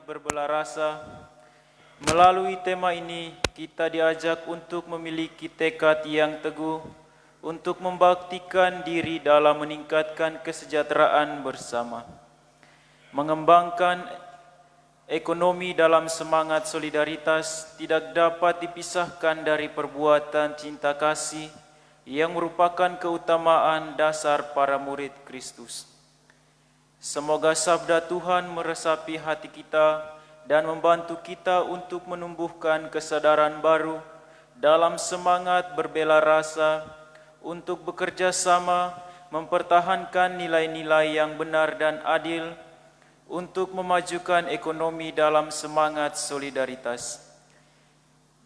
berbelah rasa. Melalui tema ini, kita diajak untuk memiliki tekad yang teguh untuk membaktikan diri dalam meningkatkan kesejahteraan bersama, mengembangkan ekonomi dalam semangat solidaritas tidak dapat dipisahkan dari perbuatan cinta kasih yang merupakan keutamaan dasar para murid Kristus. Semoga sabda Tuhan meresapi hati kita dan membantu kita untuk menumbuhkan kesadaran baru dalam semangat berbela rasa untuk bekerja sama mempertahankan nilai-nilai yang benar dan adil untuk memajukan ekonomi dalam semangat solidaritas.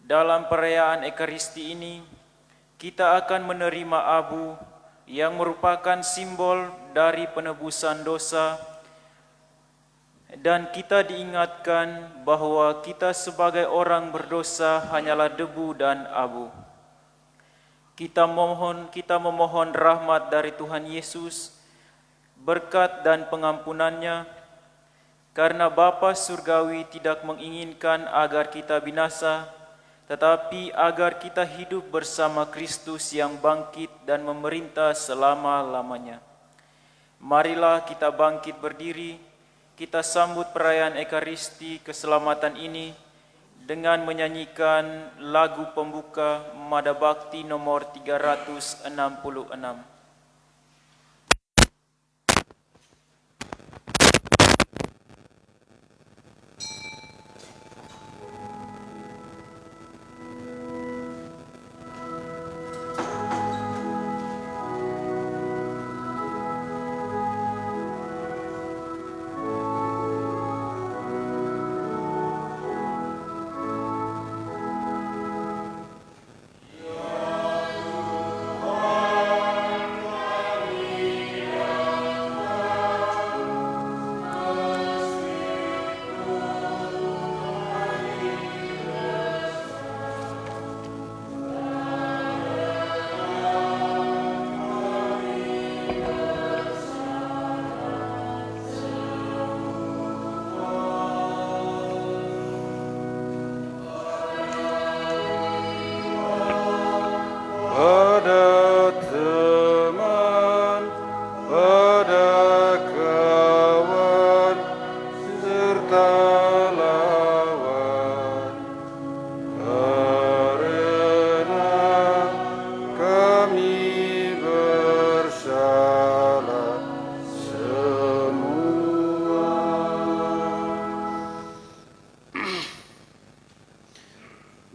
Dalam perayaan Ekaristi ini, kita akan menerima abu yang merupakan simbol dari penebusan dosa, dan kita diingatkan bahwa kita sebagai orang berdosa hanyalah debu dan abu. Kita memohon rahmat dari Tuhan Yesus, berkat dan pengampunannya, karena Bapa Surgawi tidak menginginkan agar kita binasa, tetapi agar kita hidup bersama Kristus yang bangkit dan memerintah selama-lamanya. Marilah kita bangkit berdiri, kita sambut perayaan Ekaristi keselamatan ini dengan menyanyikan lagu pembuka Mada Bakti nomor 366.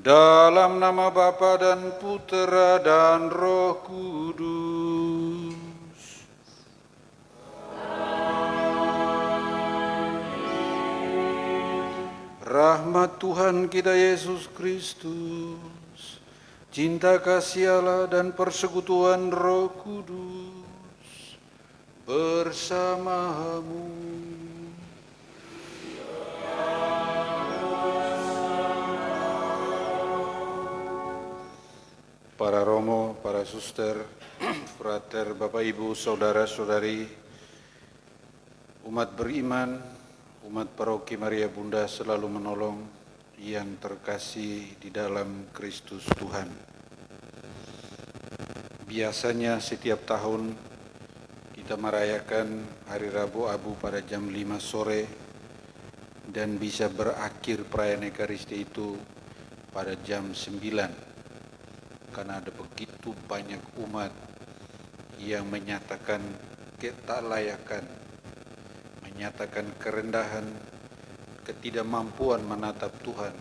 Dalam nama Bapa dan Putera dan Roh Kudus. Rahmat Tuhan kita Yesus Kristus, cinta kasih Allah dan persekutuan Roh Kudus bersamamu. Para romo, para suster, frater, Bapak Ibu, saudara-saudari, umat beriman, umat paroki Maria Bunda selalu menolong yang terkasih di dalam Kristus Tuhan. Biasanya setiap tahun kita merayakan Hari Rabu Abu pada jam 5 sore dan bisa berakhir perayaan Ekaristi itu pada jam 9. Karena ada begitu banyak umat yang menyatakan ketaklayakan, menyatakan kerendahan, ketidakmampuan menatap Tuhan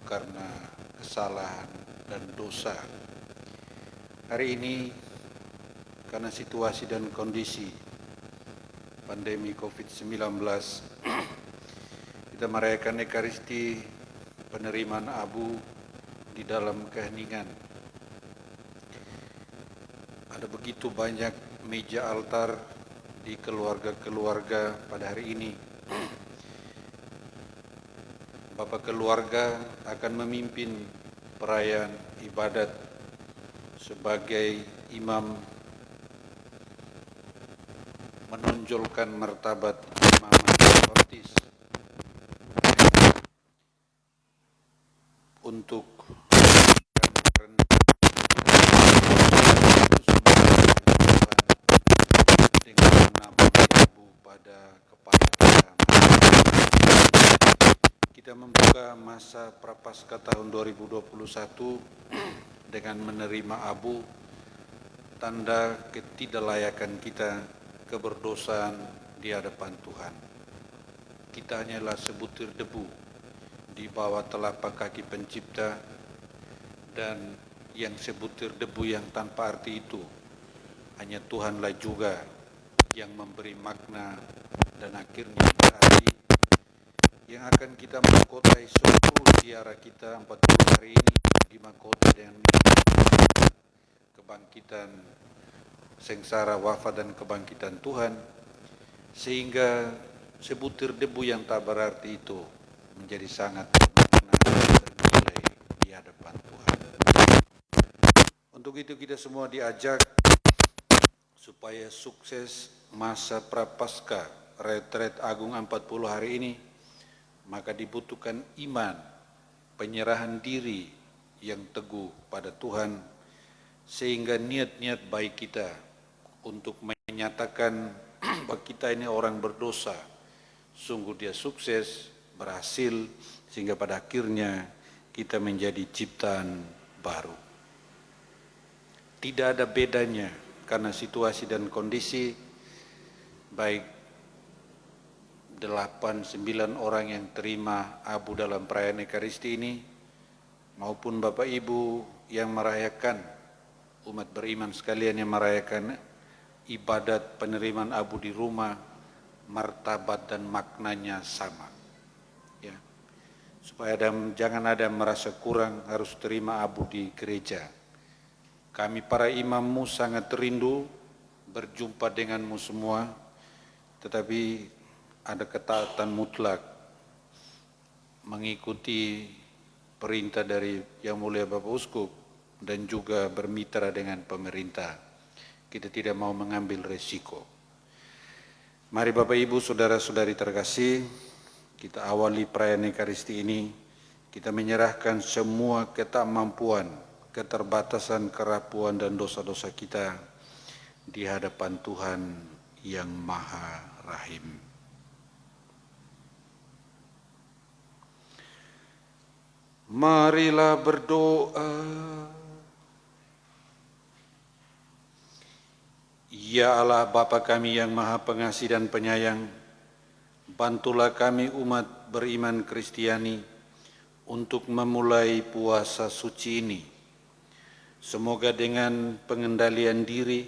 karena kesalahan dan dosa. Hari ini karena situasi dan kondisi pandemi COVID-19, kita merayakan Ekaristi penerimaan abu di dalam keheningan. Ada begitu banyak meja altar di keluarga-keluarga pada hari ini. Bapak keluarga akan memimpin perayaan ibadat sebagai imam, menonjolkan martabat imamat baptis. untuk dengan menabur abu pada kepala kita. Kita membuka masa Prapaskah tahun 2021 dengan menerima abu, tanda ketidaklayakan kita, keberdosaan di hadapan Tuhan. Kita hanyalah sebutir debu di bawah telapak kaki Pencipta, dan yang sebutir debu yang tanpa arti itu hanya Tuhanlah juga yang memberi makna dan akhirnya berarti, yang akan kita mahkotai seluruh ziarah kita 40 hari ini, di mahkota dengan kebangkitan, sengsara, wafat, dan kebangkitan Tuhan, sehingga sebutir debu yang tak berarti itu menjadi sangat bermakna dan bernilai di hadapan Tuhan. Untuk itu kita semua diajak supaya sukses masa Prapaskah Retret Agung 40 hari ini, maka dibutuhkan iman, penyerahan diri yang teguh pada Tuhan, sehingga niat-niat baik kita untuk menyatakan bahwa kita ini orang berdosa, sungguh dia sukses, berhasil, sehingga pada akhirnya kita menjadi ciptaan baru. Tidak ada bedanya karena situasi dan kondisi, baik 8-9 orang yang terima abu dalam perayaan Ekaristi ini, maupun Bapak Ibu yang merayakan, umat beriman sekalian yang merayakan ibadat penerimaan abu di rumah, martabat dan maknanya sama. Ya. Supaya jangan ada merasa kurang harus terima abu di gereja. Kami para imammu sangat rindu berjumpa denganmu semua, tetapi ada ketaatan mutlak mengikuti perintah dari Yang Mulia Bapak Uskup dan juga bermitra dengan pemerintah. Kita tidak mau mengambil resiko. Mari Bapak Ibu, saudara-saudari terkasih, kita awali perayaan Ekaristi ini, kita menyerahkan semua ketakmampuan, keterbatasan, kerapuan dan dosa-dosa kita di hadapan Tuhan yang Maha Rahim. Marilah berdoa. Ya Allah Bapa kami yang Maha Pengasih dan Penyayang, bantulah kami umat beriman Kristiani untuk memulai puasa suci ini. Semoga dengan pengendalian diri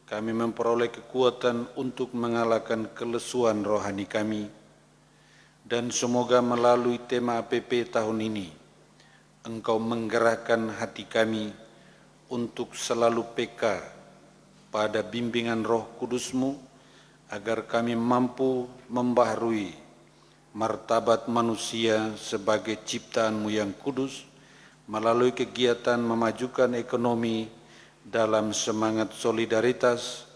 kami memperoleh kekuatan untuk mengalahkan kelesuan rohani kami, dan semoga melalui tema APP tahun ini Engkau menggerakkan hati kami untuk selalu peka pada bimbingan Roh Kudus-Mu, agar kami mampu membaharui martabat manusia sebagai ciptaan-Mu yang kudus melalui kegiatan memajukan ekonomi dalam semangat solidaritas,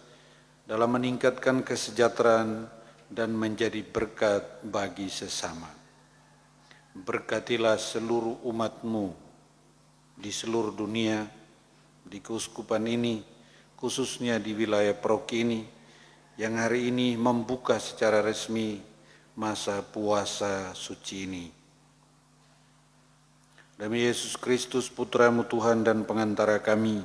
dalam meningkatkan kesejahteraan dan menjadi berkat bagi sesama. Berkatilah seluruh umat-Mu di seluruh dunia, di keuskupan ini, khususnya di wilayah paroki ini, yang hari ini membuka secara resmi masa puasa suci ini. Demi Yesus Kristus, Putra-Mu Tuhan dan pengantara kami,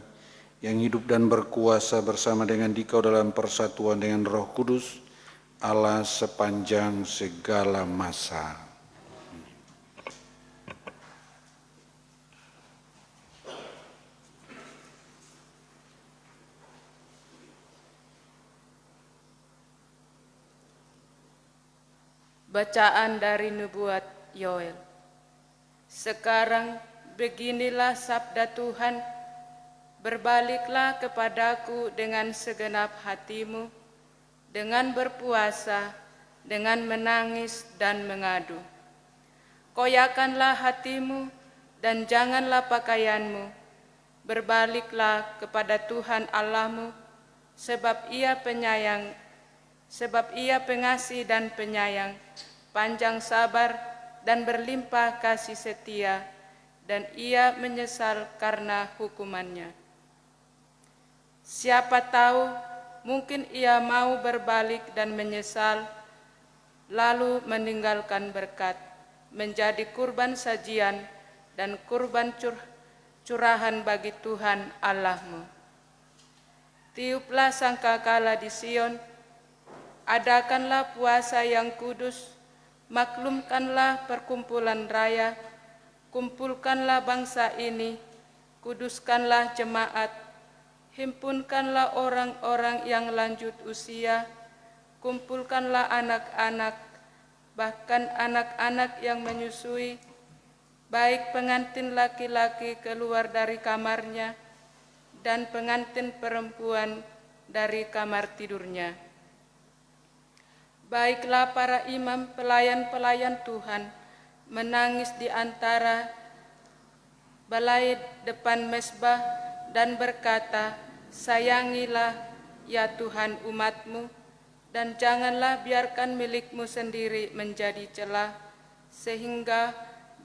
yang hidup dan berkuasa bersama dengan Dikau dalam persatuan dengan Roh Kudus, Allah sepanjang segala masa. Bacaan dari Nubuat Yoel. Sekarang beginilah sabda Tuhan, berbaliklah kepadaku dengan segenap hatimu, dengan berpuasa, dengan menangis dan mengadu. Koyakanlah hatimu dan janganlah pakaianmu, berbaliklah kepada Tuhan Allahmu, sebab Ia pengasih dan penyayang, panjang sabar dan berlimpah kasih setia, dan ia menyesal karena hukumannya. Siapa tahu, mungkin ia mau berbalik dan menyesal, lalu meninggalkan berkat, menjadi kurban sajian dan kurban curahan bagi Tuhan Allahmu. Tiuplah sangkakala di Sion, adakanlah puasa yang kudus, maklumkanlah perkumpulan raya, kumpulkanlah bangsa ini, kuduskanlah jemaat, himpunkanlah orang-orang yang lanjut usia, kumpulkanlah anak-anak, bahkan anak-anak yang menyusui, baik pengantin laki-laki keluar dari kamarnya, dan pengantin perempuan dari kamar tidurnya. Baiklah para imam pelayan-pelayan Tuhan menangis di antara balai depan mezbah dan berkata, sayangilah ya Tuhan umat-Mu, dan janganlah biarkan milik-Mu sendiri menjadi celah, sehingga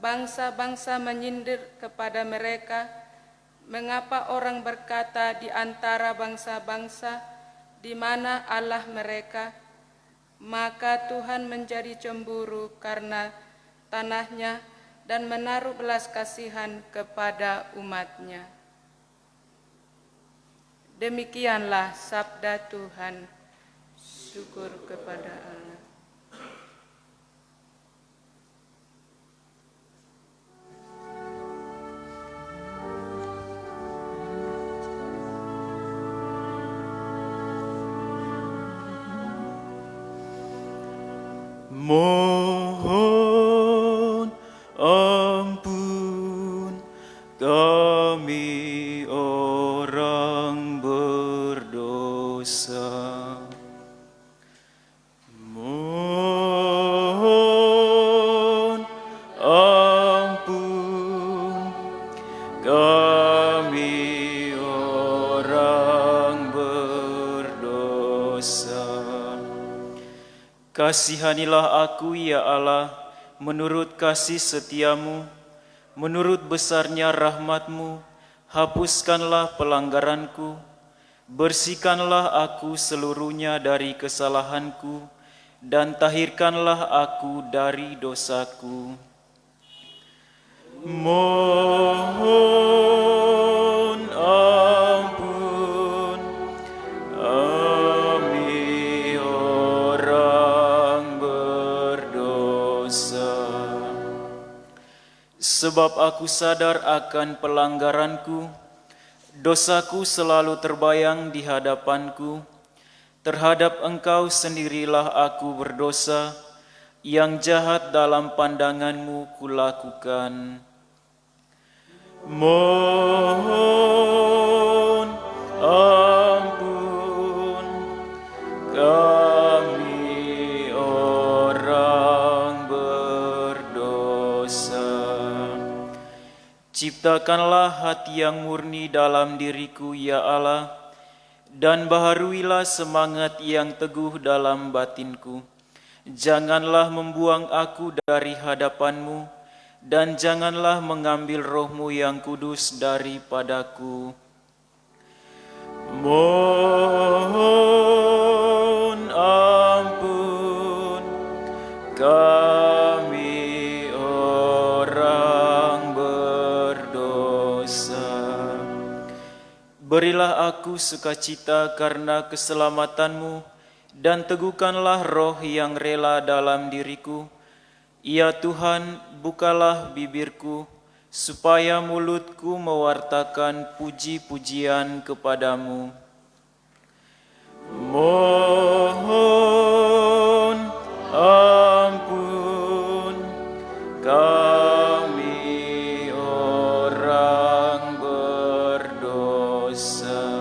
bangsa-bangsa menyindir kepada mereka. Mengapa orang berkata di antara bangsa-bangsa, di mana Allah mereka? Maka Tuhan menjadi cemburu karena tanahnya dan menaruh belas kasihan kepada umat-Nya. Demikianlah sabda Tuhan. Syukur kepada Allah. Mohon ampun kami orang berdosa. Mohon ampun kami orang berdosa. Kasihanilah aku ya Allah, menurut kasih setiamu, menurut besarnya rahmat-Mu, hapuskanlah pelanggaranku, bersihkanlah aku seluruhnya dari kesalahanku, dan tahirkanlah aku dari dosaku. Mohon ampun kami orang berdosa. Sebab aku sadar akan pelanggaranku, dosaku selalu terbayang di hadapanku. Terhadap Engkau sendirilah aku berdosa, yang jahat dalam pandangan-Mu kulakukan. Mohon ampun kami orang berdosa. Ciptakanlah hati yang murni dalam diriku ya Allah, dan baharuilah semangat yang teguh dalam batinku. Janganlah membuang aku dari hadapan-Mu, dan janganlah mengambil Roh-Mu yang kudus daripadaku. Mohon ampun kami orang berdosa. Berilah aku sukacita karena keselamatan-Mu, dan teguhkanlah roh yang rela dalam diriku. Ya Tuhan, bukalah bibirku, supaya mulutku mewartakan puji-pujian kepadamu. Mohon ampun kami orang berdosa.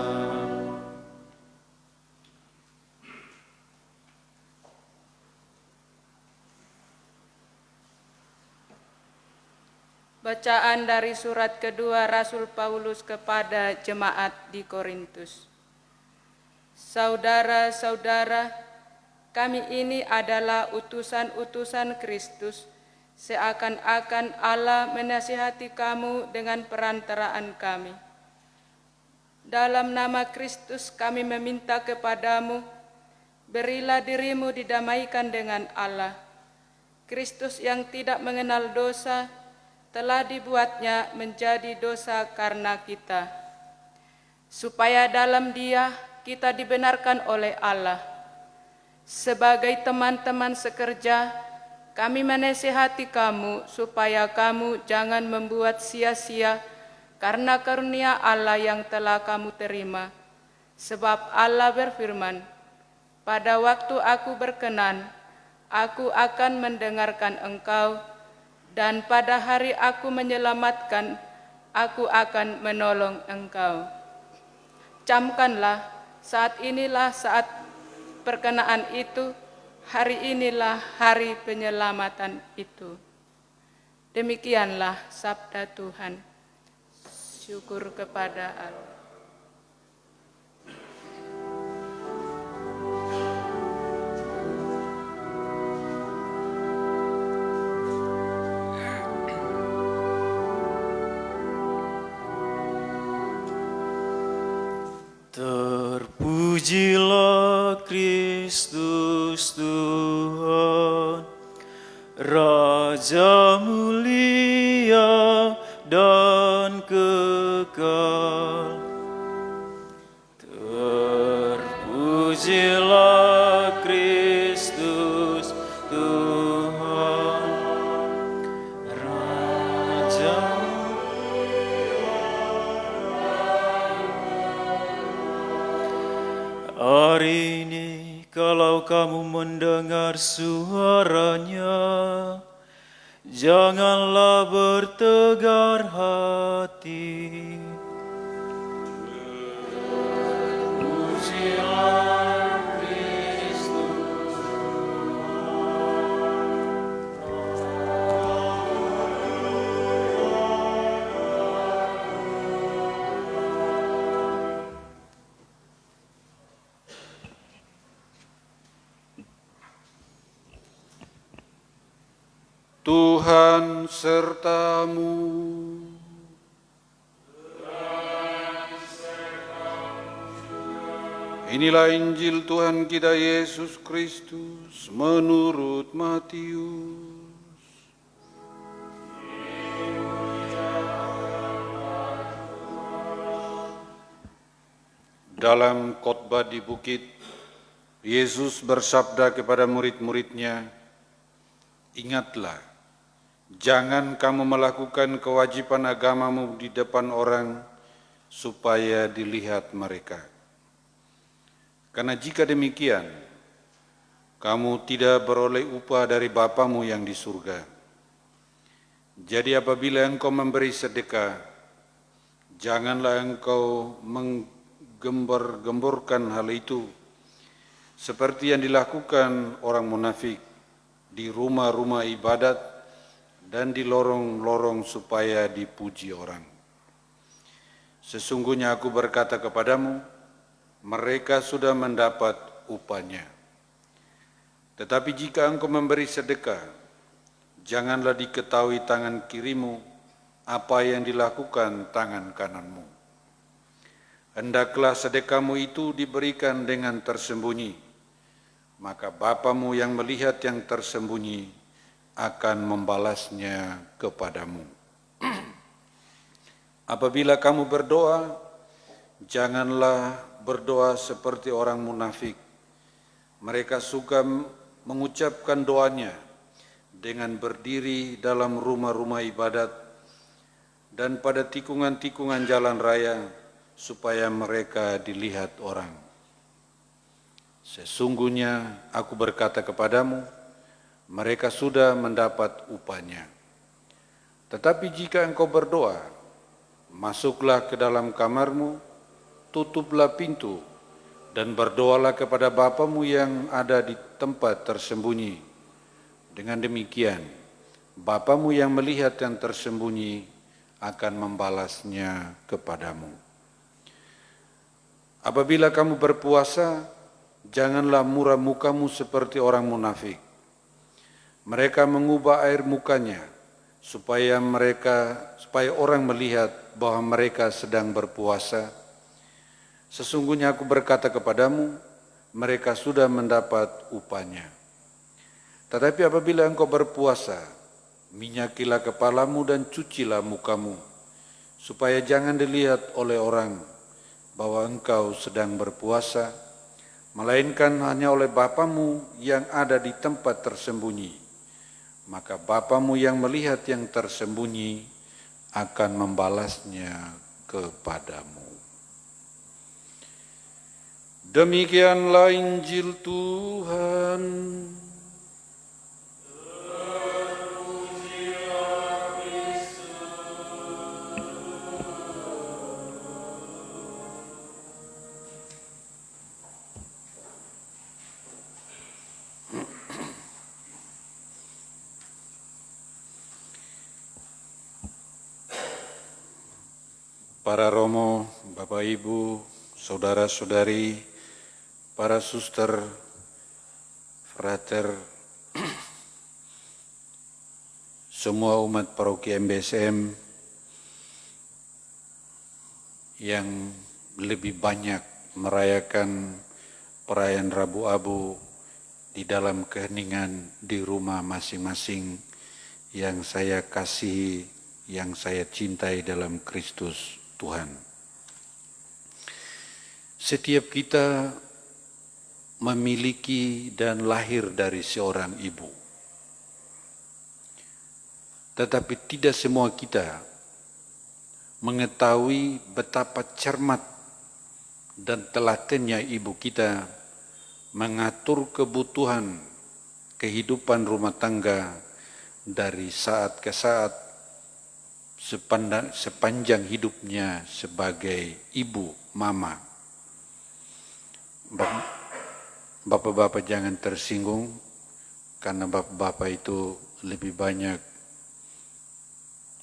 Bacaan dari surat kedua Rasul Paulus kepada jemaat di Korintus. Saudara-saudara, kami ini adalah utusan-utusan Kristus, seakan-akan Allah menasihati kamu dengan perantaraan kami. Dalam nama Kristus kami meminta kepadamu, berilah dirimu didamaikan dengan Allah. Kristus yang tidak mengenal dosa telah dibuatnya menjadi dosa karena kita, supaya dalam Dia kita dibenarkan oleh Allah. Sebagai teman-teman sekerja, kami menasihati kamu supaya kamu jangan membuat sia-sia karena karunia Allah yang telah kamu terima. Sebab Allah berfirman, "Pada waktu aku berkenan, aku akan mendengarkan engkau, dan pada hari aku menyelamatkan, aku akan menolong engkau." Camkanlah, saat inilah saat perkenaan itu, hari inilah hari penyelamatan itu. Demikianlah sabda Tuhan. Syukur kepada Allah. Terpujilah Kristus Tuhan, Raja mulia dan kekal. Terpujilah Kristus Tuhan, Raja. Hari ini kalau kamu mendengar suaranya, janganlah bertegar hati. Pujilah Kristus. Tuhan sertamu. Inilah Injil Tuhan kita Yesus Kristus menurut Matius. Dalam khotbah di bukit, Yesus bersabda kepada murid-muridnya, "Ingatlah, jangan kamu melakukan kewajiban agamamu di depan orang supaya dilihat mereka. Karena jika demikian, kamu tidak beroleh upah dari Bapamu yang di surga. Jadi apabila engkau memberi sedekah, janganlah engkau menggembar-gemborkan hal itu, seperti yang dilakukan orang munafik di rumah-rumah ibadat dan di lorong-lorong supaya dipuji orang. Sesungguhnya aku berkata kepadamu, mereka sudah mendapat upahnya. Tetapi jika engkau memberi sedekah, janganlah diketahui tangan kirimu apa yang dilakukan tangan kananmu. Hendaklah sedekahmu itu diberikan dengan tersembunyi, maka Bapamu yang melihat yang tersembunyi akan membalasnya kepadamu. Apabila kamu berdoa, janganlah berdoa seperti orang munafik. Mereka suka mengucapkan doanya dengan berdiri dalam rumah-rumah ibadat dan pada tikungan-tikungan jalan raya supaya mereka dilihat orang. Sesungguhnya aku berkata kepadamu, mereka sudah mendapat upahnya. Tetapi jika engkau berdoa, masuklah ke dalam kamarmu, tutuplah pintu, dan berdoalah kepada Bapamu yang ada di tempat tersembunyi. Dengan demikian, Bapamu yang melihat yang tersembunyi akan membalasnya kepadamu. Apabila kamu berpuasa, janganlah murah mukamu seperti orang munafik. Mereka mengubah air mukanya supaya orang melihat bahwa mereka sedang berpuasa. Sesungguhnya aku berkata kepadamu, mereka sudah mendapat upahnya. Tetapi apabila engkau berpuasa, minyakilah kepalamu dan cucilah mukamu, supaya jangan dilihat oleh orang bahwa engkau sedang berpuasa, melainkan hanya oleh Bapamu yang ada di tempat tersembunyi. Maka Bapamu yang melihat yang tersembunyi akan membalasnya kepadamu. Demikianlah Injil Tuhan. Para romo, Bapak Ibu, saudara-saudari, para suster, frater, semua umat paroki MBSM yang lebih banyak merayakan perayaan Rabu Abu di dalam keheningan di rumah masing-masing yang saya kasihi, yang saya cintai dalam Kristus Tuhan. Setiap kita memiliki dan lahir dari seorang ibu. Tetapi tidak semua kita mengetahui betapa cermat dan telatennya ibu kita mengatur kebutuhan kehidupan rumah tangga dari saat ke saat sepanjang hidupnya sebagai ibu, mama. Bapak-bapak jangan tersinggung karena bapak-bapak itu lebih banyak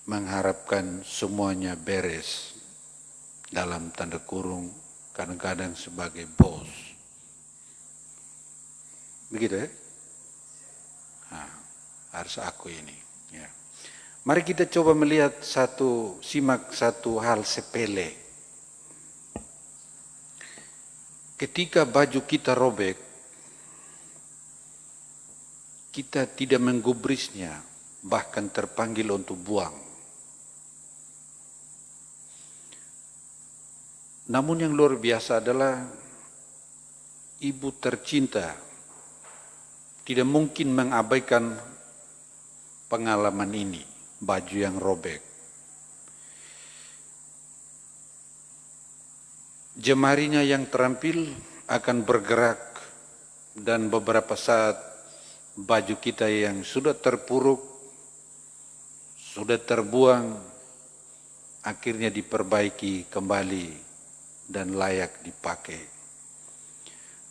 mengharapkan semuanya beres, dalam tanda kurung, kadang-kadang sebagai bos. Begitu ya? Nah, harus aku ini. Ya. Mari kita coba melihat simak satu hal sepele. Ketika baju kita robek, kita tidak menggubrisnya, bahkan terpanggil untuk buang. Namun yang luar biasa adalah ibu tercinta tidak mungkin mengabaikan pengalaman ini, baju yang robek. Jemarinya yang terampil akan bergerak dan beberapa saat baju kita yang sudah terpuruk, sudah terbuang, akhirnya diperbaiki kembali dan layak dipakai.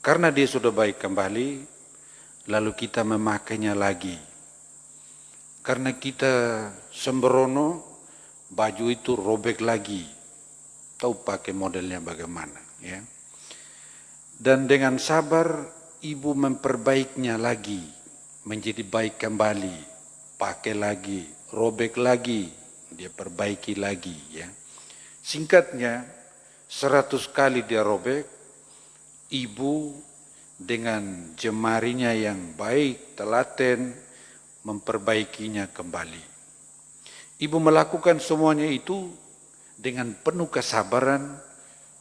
Karena dia sudah baik kembali, lalu kita memakainya lagi. Karena kita sembrono, baju itu robek lagi. Tahu pakai modelnya bagaimana, ya. Dan dengan sabar ibu memperbaikinya lagi, menjadi baik kembali, pakai lagi, robek lagi, dia perbaiki lagi, ya. Singkatnya, 100 kali dia robek, ibu dengan jemarinya yang baik, telaten, memperbaikinya kembali. Ibu melakukan semuanya itu dengan penuh kesabaran,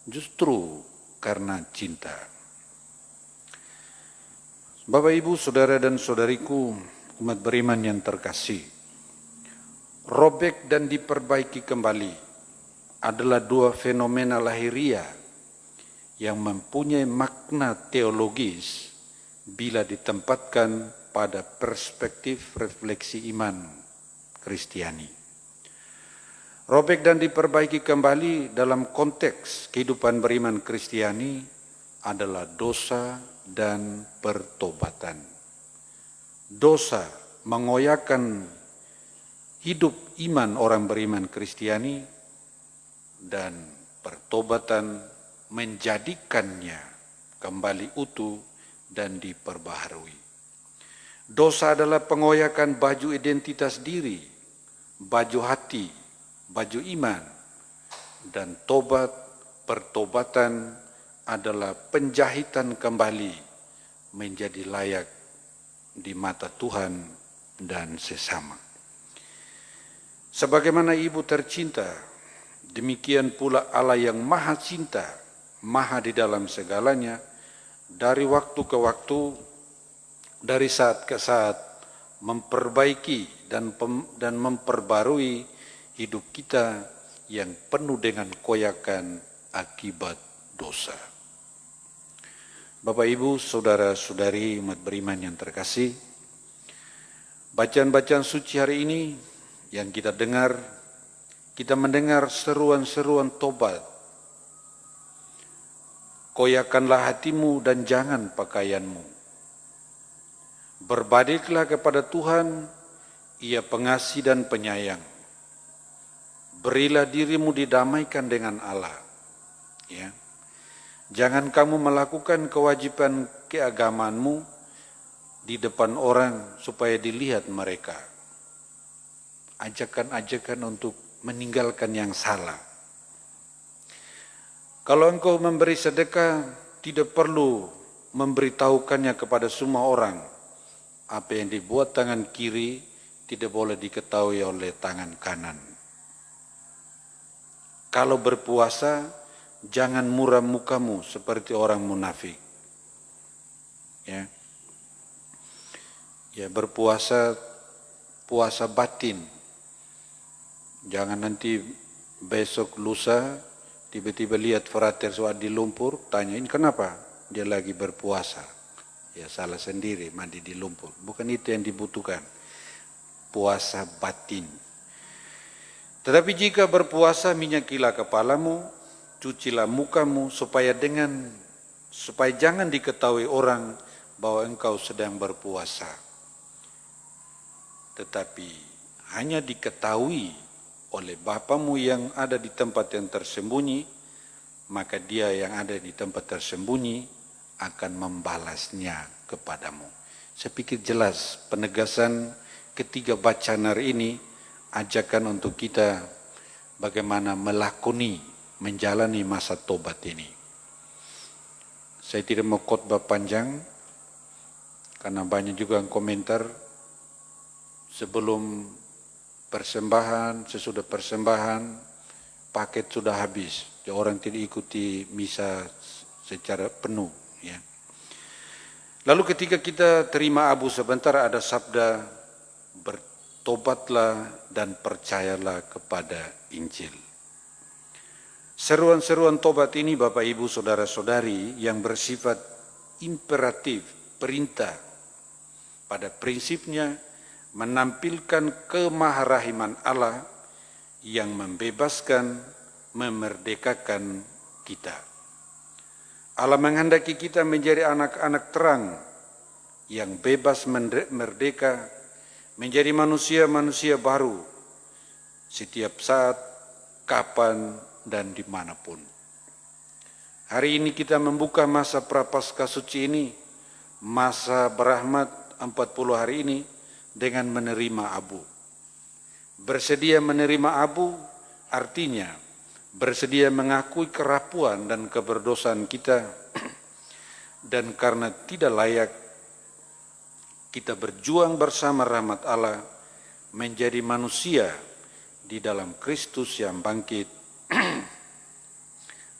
justru karena cinta. Bapak, Ibu, saudara dan saudariku, umat beriman yang terkasih, robek dan diperbaiki kembali adalah dua fenomena lahiria yang mempunyai makna teologis bila ditempatkan pada perspektif refleksi iman Kristiani. Robek dan diperbaiki kembali dalam konteks kehidupan beriman Kristiani adalah dosa dan pertobatan. Dosa mengoyakkan hidup iman orang beriman Kristiani, dan pertobatan menjadikannya kembali utuh dan diperbaharui. Dosa adalah pengoyakan baju identitas diri, baju hati, baju iman. Dan tobat, pertobatan adalah penjahitan kembali menjadi layak di mata Tuhan dan sesama. Sebagaimana ibu tercinta, demikian pula Allah yang maha cinta, maha di dalam segalanya, dari waktu ke waktu, dari saat ke saat, memperbaiki dan memperbarui hidup kita yang penuh dengan koyakan akibat dosa. Bapak, Ibu, Saudara-saudari umat beriman yang terkasih, bacaan-bacaan suci hari ini yang kita mendengar seruan-seruan tobat. Koyakanlah hatimu dan jangan pakaianmu. Berbaliklah kepada Tuhan, Ia pengasih dan penyayang. Berilah dirimu didamaikan dengan Allah. Ya. Jangan kamu melakukan kewajiban keagamaanmu di depan orang supaya dilihat mereka. Ajakan-ajakan untuk meninggalkan yang salah. Kalau engkau memberi sedekah, tidak perlu memberitahukannya kepada semua orang. Apa yang dibuat tangan kiri tidak boleh diketahui oleh tangan kanan. Kalau berpuasa, jangan muram mukamu seperti orang munafik. Ya, berpuasa, puasa batin. Jangan nanti besok lusa tiba-tiba lihat frater soal di lumpur, tanyain kenapa dia lagi berpuasa. Ya salah sendiri, mandi di lumpur. Bukan itu yang dibutuhkan. Puasa batin. Tetapi jika berpuasa, minyakilah kepalamu, cucilah mukamu supaya jangan diketahui orang bahwa engkau sedang berpuasa. Tetapi hanya diketahui oleh Bapamu yang ada di tempat yang tersembunyi, maka Dia yang ada di tempat tersembunyi akan membalasnya kepadamu. Saya pikir jelas penegasan ketiga bacaan hari ini, ajakan untuk kita bagaimana menjalani masa tobat ini. Saya tidak mau khotbah panjang, karena banyak juga yang komentar sebelum persembahan, sesudah persembahan, paket sudah habis. Orang tidak ikuti misa secara penuh. Ya. Lalu ketika kita terima abu sebentar, ada sabda, bertobatlah dan percayalah kepada Injil. Seruan-seruan tobat ini Bapak Ibu Saudara-saudari yang bersifat imperatif, perintah, pada prinsipnya menampilkan kemaharahiman Allah yang membebaskan, memerdekakan kita. Allah menghendaki kita menjadi anak-anak terang yang bebas merdeka, menjadi manusia-manusia baru setiap saat, kapan, dan dimanapun. Hari ini kita membuka masa Prapaskah Suci ini, masa berahmat 40 hari ini, dengan menerima abu. Bersedia menerima abu artinya bersedia mengakui kerapuan dan keberdosaan kita, dan karena tidak layak, kita berjuang bersama rahmat Allah menjadi manusia di dalam Kristus yang bangkit,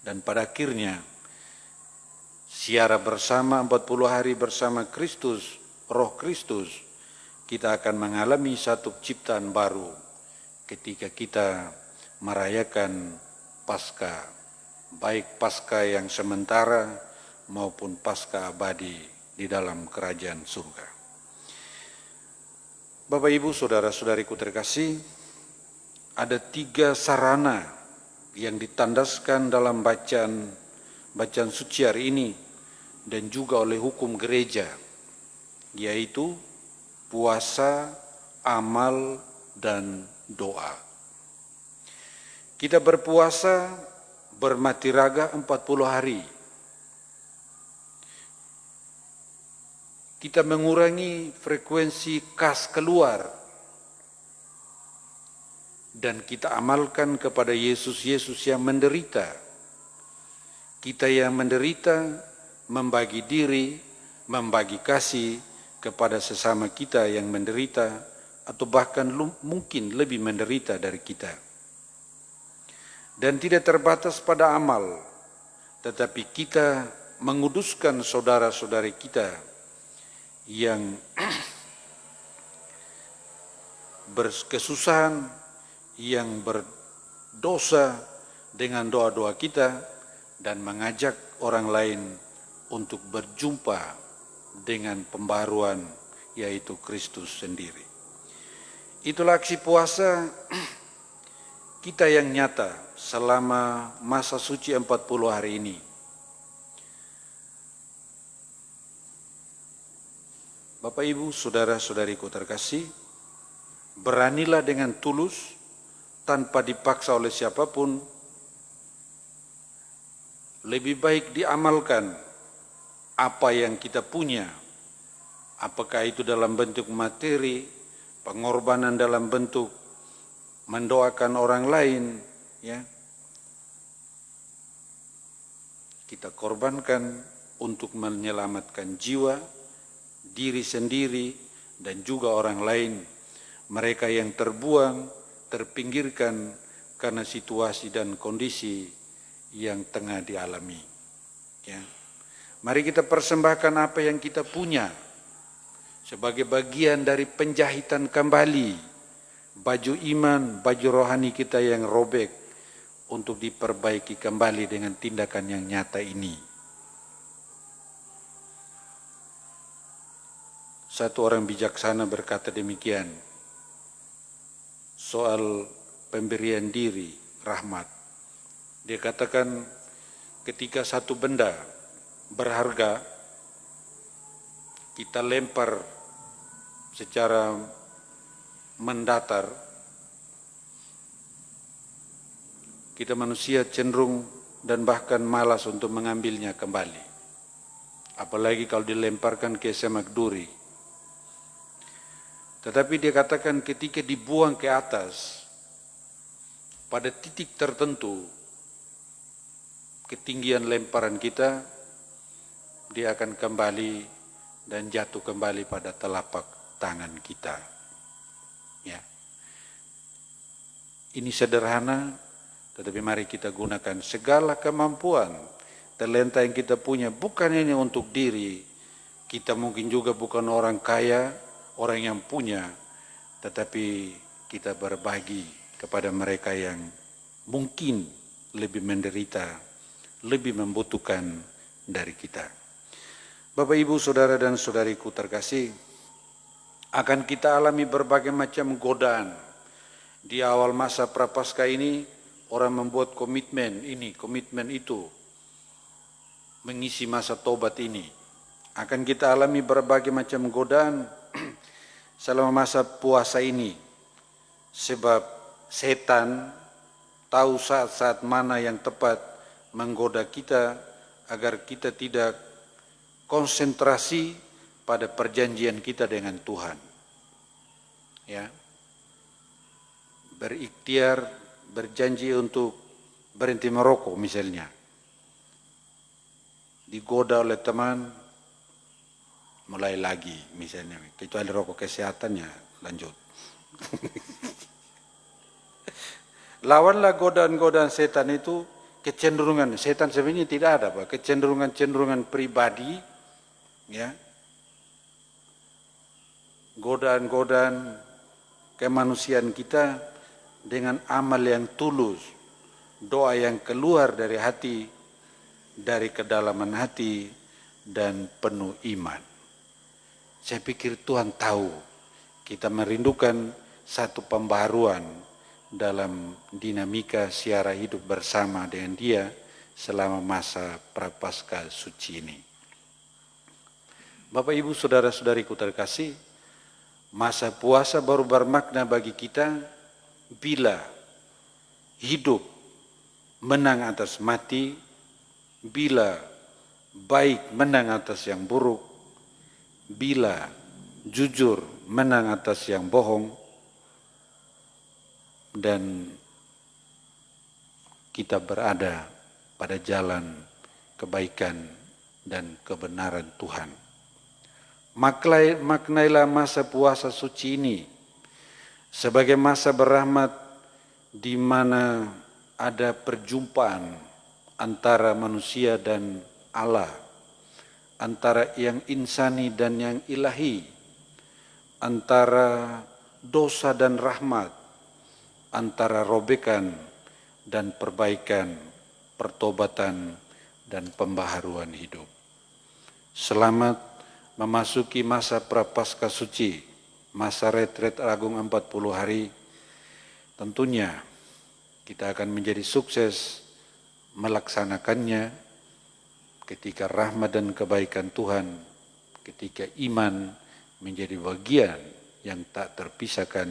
dan pada akhirnya siara bersama 40 hari bersama Kristus, Roh Kristus, kita akan mengalami satu ciptaan baru ketika kita merayakan Paskah, baik Paskah yang sementara maupun Paskah abadi di dalam kerajaan surga. Bapak Ibu Saudara-saudariku terkasih, ada 3 sarana yang ditandaskan dalam bacaan suci hari ini dan juga oleh hukum gereja, yaitu puasa, amal, dan doa. Kita berpuasa bermati raga 40 hari. kita mengurangi frekuensi kas keluar, dan kita amalkan kepada Yesus yang menderita. Kita yang menderita membagi diri, membagi kasih kepada sesama kita yang menderita, atau bahkan mungkin lebih menderita dari kita. Dan tidak terbatas pada amal, tetapi kita menguduskan saudara-saudari kita yang berkesusahan, yang berdosa dengan doa-doa kita, dan mengajak orang lain untuk berjumpa dengan pembaruan, yaitu Kristus sendiri. Itulah aksi puasa kita yang nyata selama masa suci 40 hari ini. Bapak, Ibu, saudara-saudariku terkasih, beranilah dengan tulus, tanpa dipaksa oleh siapapun. Lebih baik diamalkan apa yang kita punya, apakah itu dalam bentuk materi, pengorbanan dalam bentuk mendoakan orang lain, ya. Kita korbankan untuk menyelamatkan jiwa, diri sendiri, dan juga orang lain, mereka yang terbuang, terpinggirkan karena situasi dan kondisi yang tengah dialami. Ya. Mari kita persembahkan apa yang kita punya sebagai bagian dari penjahitan kembali baju iman, baju rohani kita yang robek, untuk diperbaiki kembali dengan tindakan yang nyata ini. Satu orang bijaksana berkata demikian soal pemberian diri, rahmat. Dia katakan, ketika satu benda berharga kita lempar secara mendatar, kita manusia cenderung dan bahkan malas untuk mengambilnya kembali. Apalagi kalau dilemparkan ke semak duri. Tetapi dia katakan ketika dibuang ke atas, pada titik tertentu, ketinggian lemparan kita, dia akan kembali dan jatuh kembali pada telapak tangan kita. Ya. Ini sederhana, tetapi mari kita gunakan segala kemampuan, talenta yang kita punya, bukan hanya untuk diri. Kita mungkin juga bukan orang kaya, orang yang punya, tetapi kita berbagi kepada mereka yang mungkin lebih menderita, lebih membutuhkan dari kita. Bapak, Ibu, saudara dan saudariku terkasih, akan kita alami berbagai macam godaan. Di awal masa Prapaskah ini, orang membuat komitmen ini, komitmen itu, mengisi masa tobat ini. Akan kita alami berbagai macam godaan selama masa puasa ini, sebab setan tahu saat-saat mana yang tepat menggoda kita agar kita tidak konsentrasi pada perjanjian kita dengan Tuhan. Ya. Berikhtiar, berjanji untuk berhenti merokok misalnya. Digoda oleh teman, mulai lagi misalnya, kecuali rokok kesehatannya, lanjut. Lawanlah godaan-godaan setan itu, kecenderungan setan sebenarnya tidak ada, Pak, kecenderungan pribadi, ya. Godaan-godaan kemanusiaan kita dengan amal yang tulus, doa yang keluar dari hati, dari kedalaman hati, dan penuh iman. Saya pikir Tuhan tahu kita merindukan satu pembaharuan dalam dinamika siara hidup bersama dengan Dia selama masa Prapaskah suci ini. Bapak, Ibu, saudara-saudariku terkasih, masa puasa baru bermakna bagi kita bila hidup menang atas mati, bila baik menang atas yang buruk, bila jujur menang atas yang bohong dan kita berada pada jalan kebaikan dan kebenaran Tuhan. Maknailah masa puasa suci ini sebagai masa berahmat di mana ada perjumpaan antara manusia dan Allah, antara yang insani dan yang ilahi, antara dosa dan rahmat, antara robekan dan perbaikan, pertobatan dan pembaharuan hidup. Selamat memasuki masa Prapaskah Suci, masa retret agung 40 hari. Tentunya kita akan menjadi sukses melaksanakannya ketika rahmat dan kebaikan Tuhan, ketika iman menjadi bagian yang tak terpisahkan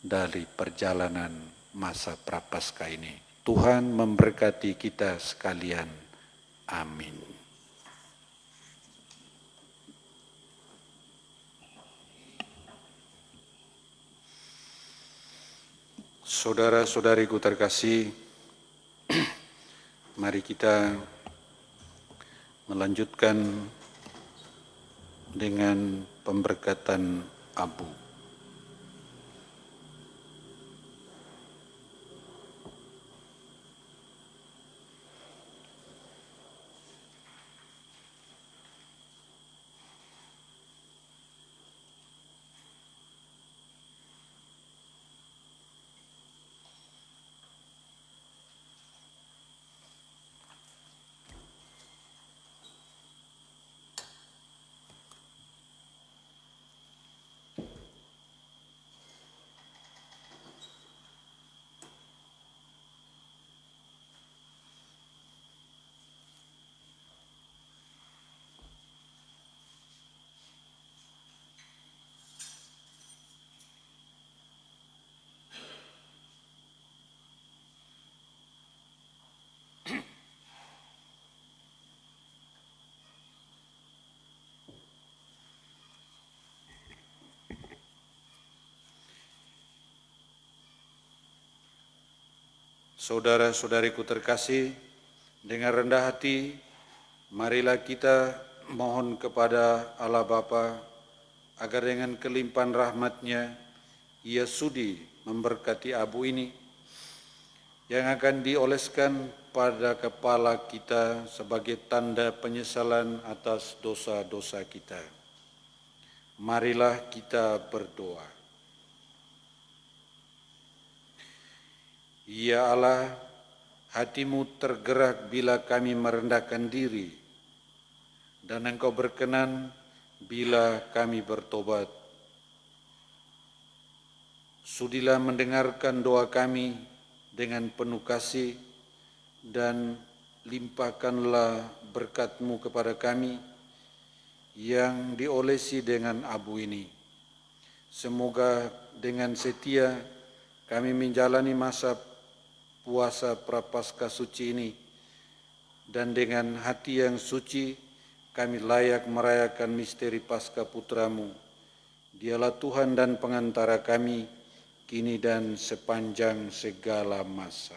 dari perjalanan masa Prapaskah ini. Tuhan memberkati kita sekalian. Amin. Saudara-saudariku terkasih, mari kita melanjutkan dengan pemberkatan abu. Saudara-saudariku terkasih, dengan rendah hati, marilah kita mohon kepada Allah Bapa agar dengan kelimpahan rahmat-Nya, Ia sudi memberkati abu ini yang akan dioleskan pada kepala kita sebagai tanda penyesalan atas dosa-dosa kita. Marilah kita berdoa. Ya Allah, hatimu tergerak bila kami merendahkan diri, dan Engkau berkenan bila kami bertobat. Sudilah mendengarkan doa kami dengan penuh kasih, dan limpahkanlah berkat-Mu kepada kami yang diolesi dengan abu ini. Semoga dengan setia kami menjalani masa puasa Prapaskah Suci ini, dan dengan hati yang suci kami layak merayakan misteri Paskah Putra-Mu. Dialah Tuhan dan pengantara kami, kini dan sepanjang segala masa.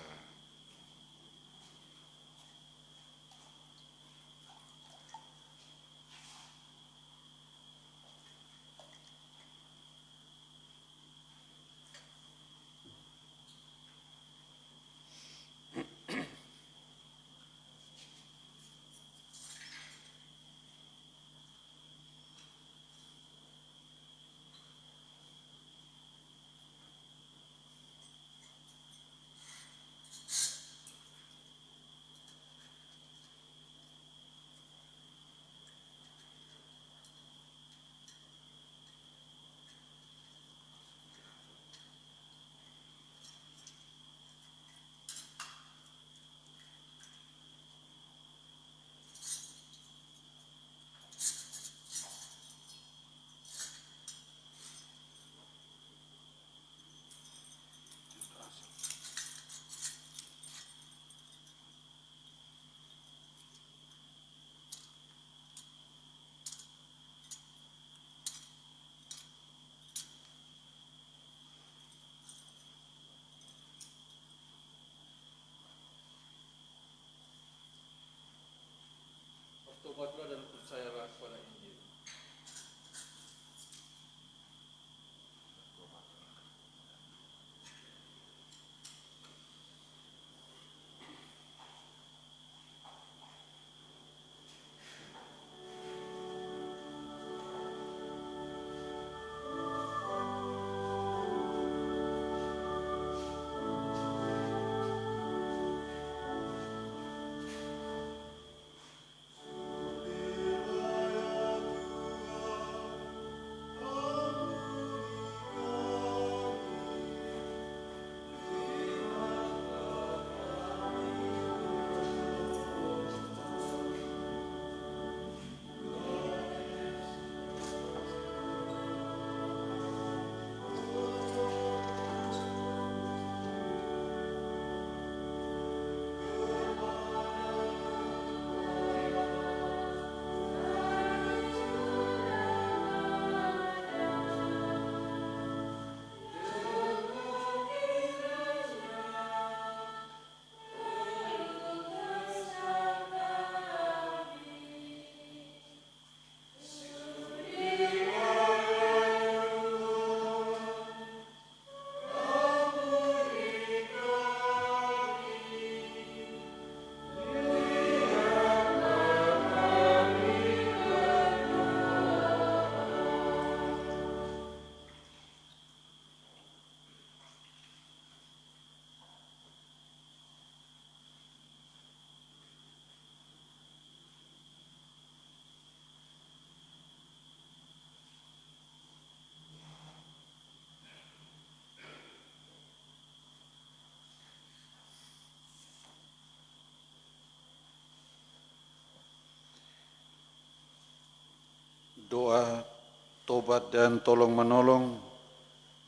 taubat dan tolong-menolong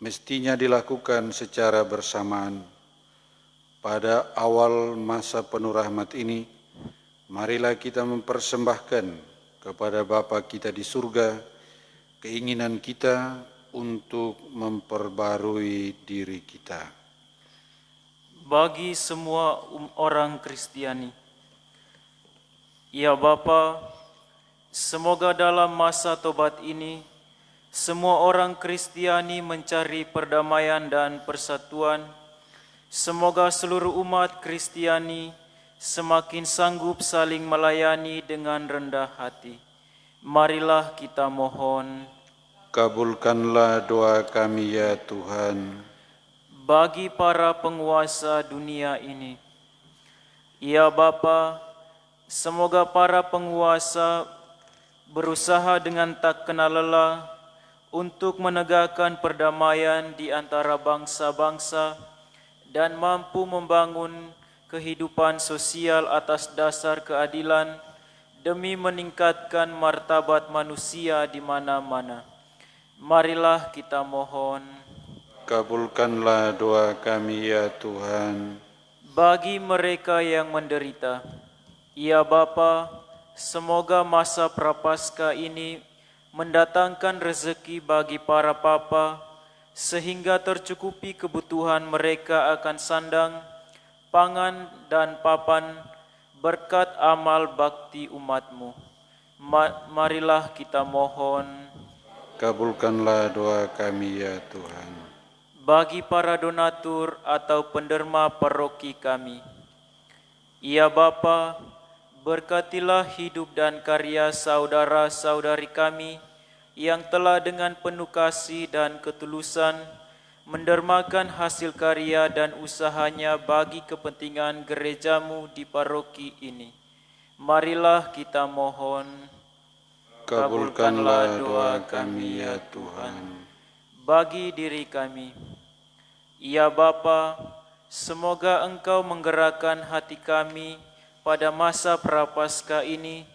mestinya dilakukan secara bersamaan. Pada awal masa penuh rahmat ini, marilah kita mempersembahkan kepada Bapa kita di surga keinginan kita untuk memperbarui diri kita. Bagi semua orang Kristiani, ya Bapa, semoga dalam masa tobat ini, semua orang Kristiani mencari perdamaian dan persatuan. Semoga seluruh umat Kristiani semakin sanggup saling melayani dengan rendah hati. Marilah kita mohon. Kabulkanlah doa kami ya Tuhan. Bagi para penguasa dunia ini, ya Bapa, semoga para penguasa berusaha dengan tak kenal lelah untuk menegakkan perdamaian di antara bangsa-bangsa dan mampu membangun kehidupan sosial atas dasar keadilan demi meningkatkan martabat manusia di mana-mana. Marilah kita mohon. Kabulkanlah doa kami ya Tuhan. Bagi mereka yang menderita, ya Bapa, semoga masa Prapaskah ini mendatangkan rezeki bagi para papa, sehingga tercukupi kebutuhan mereka akan sandang, pangan, dan papan berkat amal bakti umat-Mu. Marilah kita mohon. Kabulkanlah doa kami ya Tuhan. Bagi para donatur atau penderma paroki kami, ya Bapa, berkatilah hidup dan karya saudara-saudari kami yang telah dengan penuh kasih dan ketulusan mendermakan hasil karya dan usahanya bagi kepentingan gerejamu di paroki ini. Marilah kita mohon. Kabulkanlah doa kami ya Tuhan. Bagi diri kami, ya Bapa, semoga Engkau menggerakkan hati kami pada masa Prapaskah ini,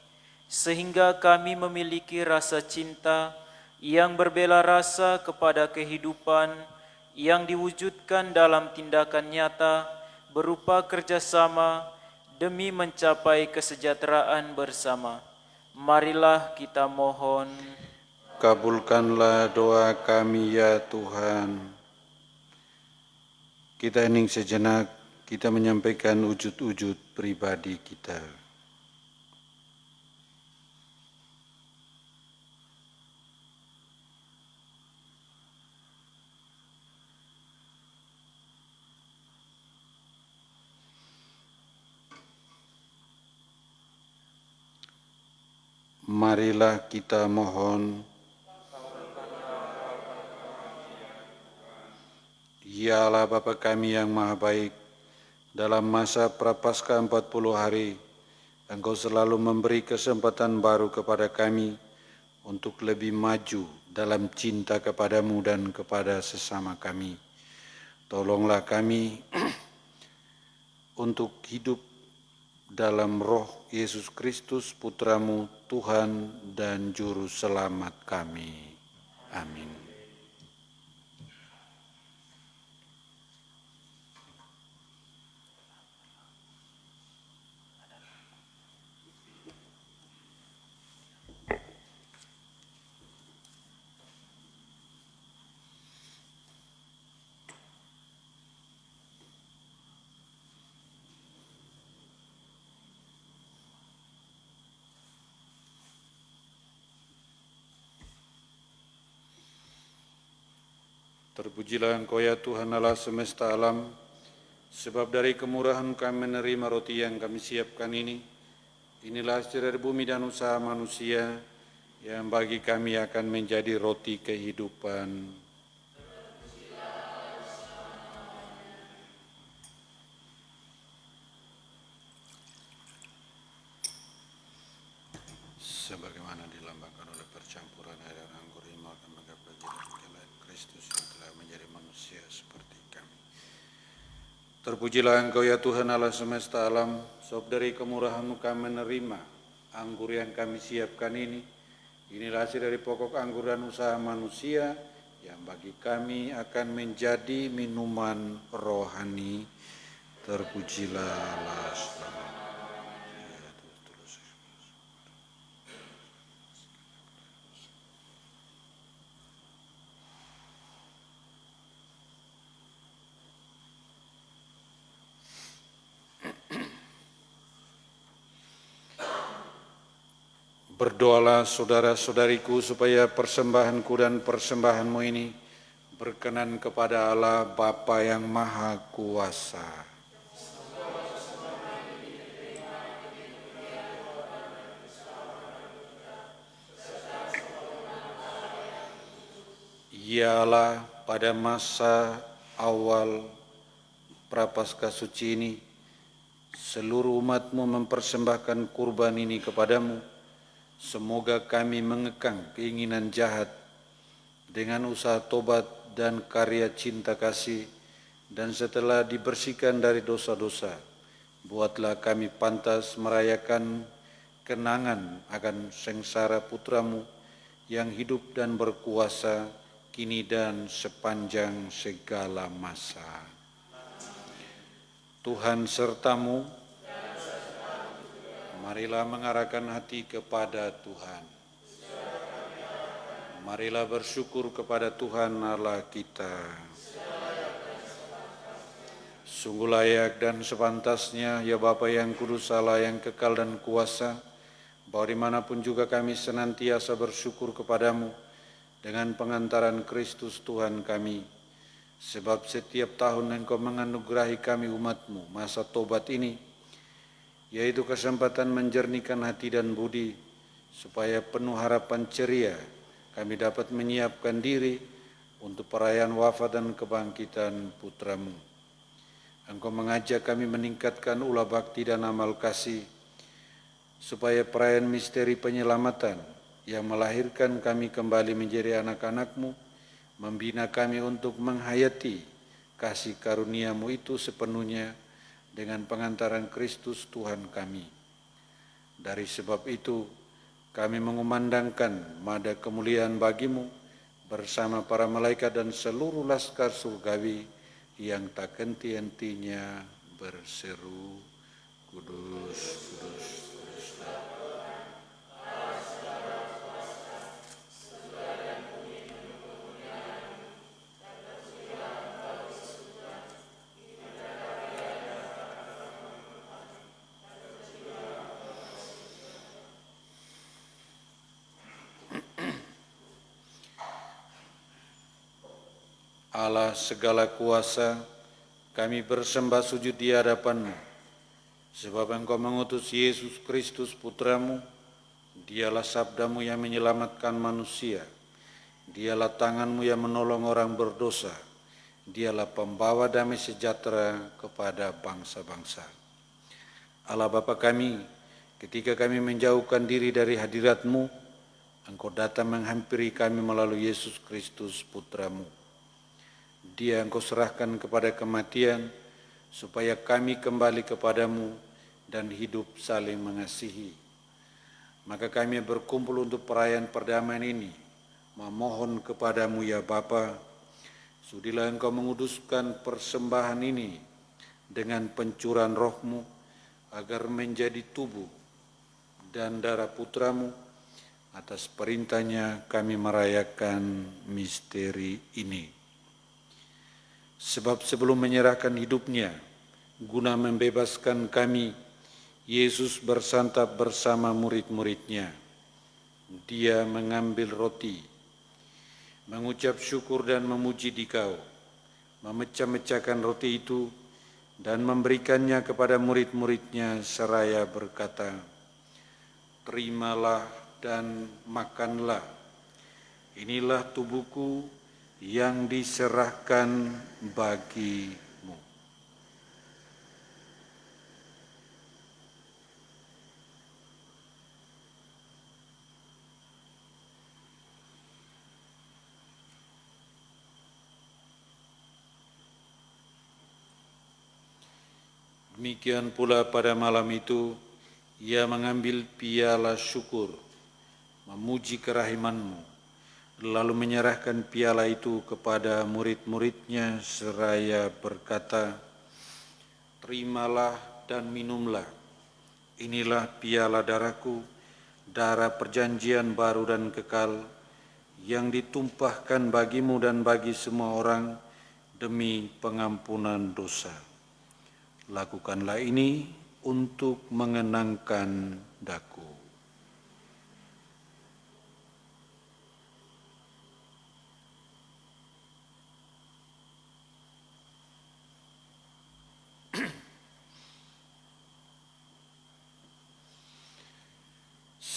sehingga kami memiliki rasa cinta yang berbela rasa kepada kehidupan yang diwujudkan dalam tindakan nyata berupa kerjasama demi mencapai kesejahteraan bersama. Marilah kita mohon. Kabulkanlah doa kami ya Tuhan. Kita hening sejenak, kita menyampaikan wujud-wujud pribadi kita. Marilah kita mohon. Ya Allah Bapa kami yang maha baik, dalam masa Prapaskah 40 hari, Engkau selalu memberi kesempatan baru kepada kami untuk lebih maju dalam cinta kepadamu dan kepada sesama kami. Tolonglah kami untuk hidup dalam roh Yesus Kristus, Putramu, Tuhan dan Juru Selamat kami. Amin. Terpujilah Engkau ya Tuhan Allah semesta alam, sebab dari kemurahan kami menerima roti yang kami siapkan ini. Inilah hasil dari bumi dan usaha manusia, yang bagi kami akan menjadi roti kehidupan. Sebagaimana dilambangkan oleh percampuran air dan anggur ini, maka pelajaran Kristus yang telah menjadi manusia seperti kami. Terpujilah Engkau ya Tuhan Allah semesta alam, sebab dari kemurahan-Mu kami menerima anggur yang kami siapkan ini. Inilah hasil dari pokok anggur dan usaha manusia yang bagi kami akan menjadi minuman rohani. Terpujilah Allah selamanya. Berdoalah saudara-saudariku supaya persembahanku dan persembahanmu ini berkenan kepada Allah Bapa yang Maha Kuasa. Ialah pada masa awal Prapaskah suci ini, seluruh umatmu mempersembahkan kurban ini kepadamu. Semoga kami mengekang keinginan jahat dengan usaha tobat dan karya cinta kasih, dan setelah dibersihkan dari dosa-dosa, buatlah kami pantas merayakan kenangan akan sengsara putramu yang hidup dan berkuasa kini dan sepanjang segala masa. Tuhan sertamu. Marilah mengarahkan hati kepada Tuhan. Marilah bersyukur kepada Tuhan Allah kita. Sungguh layak dan sepantasnya, ya Bapa yang kudus, Allah yang kekal dan kuasa, bahwa dimanapun juga kami senantiasa bersyukur kepadamu dengan pengantaran Kristus Tuhan kami. Sebab setiap tahun Engkau menganugerahi kami umat-Mu masa tobat ini, yaitu kesempatan menjernihkan hati dan budi, supaya penuh harapan ceria kami dapat menyiapkan diri untuk perayaan wafat dan kebangkitan Putra-Mu. Engkau mengajak kami meningkatkan ulah bakti dan amal kasih, supaya perayaan misteri penyelamatan yang melahirkan kami kembali menjadi anak-anak-Mu, membina kami untuk menghayati kasih karunia-Mu itu sepenuhnya, dengan pengantaran Kristus Tuhan kami. Dari sebab itu, kami mengumandangkan mada kemuliaan bagi-Mu bersama para malaikat dan seluruh laskar surgawi yang tak henti-hentinya berseru, Kudus, Kudus, Kudus. Allah segala kuasa, kami bersembah sujud di hadapan-Mu, sebab Engkau mengutus Yesus Kristus Putra-Mu. Dialah sabda-Mu yang menyelamatkan manusia, Dialah tangan-Mu yang menolong orang berdosa, Dialah pembawa damai sejahtera kepada bangsa-bangsa. Allah Bapa kami, ketika kami menjauhkan diri dari hadirat-Mu, Engkau datang menghampiri kami melalui Yesus Kristus Putra-Mu. Dia Engkau serahkan kepada kematian, supaya kami kembali kepadamu dan hidup saling mengasihi. Maka kami berkumpul untuk perayaan perdamaian ini, memohon kepadamu ya Bapa, sudilah Engkau menguduskan persembahan ini dengan pencurahan roh-Mu, agar menjadi tubuh dan darah Putra-Mu. Atas perintahnya kami merayakan misteri ini. Sebab sebelum menyerahkan hidupnya guna membebaskan kami, Yesus bersantap bersama murid-muridnya. Dia mengambil roti, mengucap syukur dan memuji Dikau, memecah-mecahkan roti itu dan memberikannya kepada murid-muridnya seraya berkata, "Terimalah dan makanlah, inilah tubuhku yang diserahkan bagimu." Demikian pula pada malam itu, ia mengambil piala syukur, memuji kerahiman-Mu, lalu menyerahkan piala itu kepada murid-muridnya seraya berkata, "Terimalah dan minumlah, inilah piala darahku, darah perjanjian baru dan kekal, yang ditumpahkan bagimu dan bagi semua orang demi pengampunan dosa. Lakukanlah ini untuk mengenangkan daku."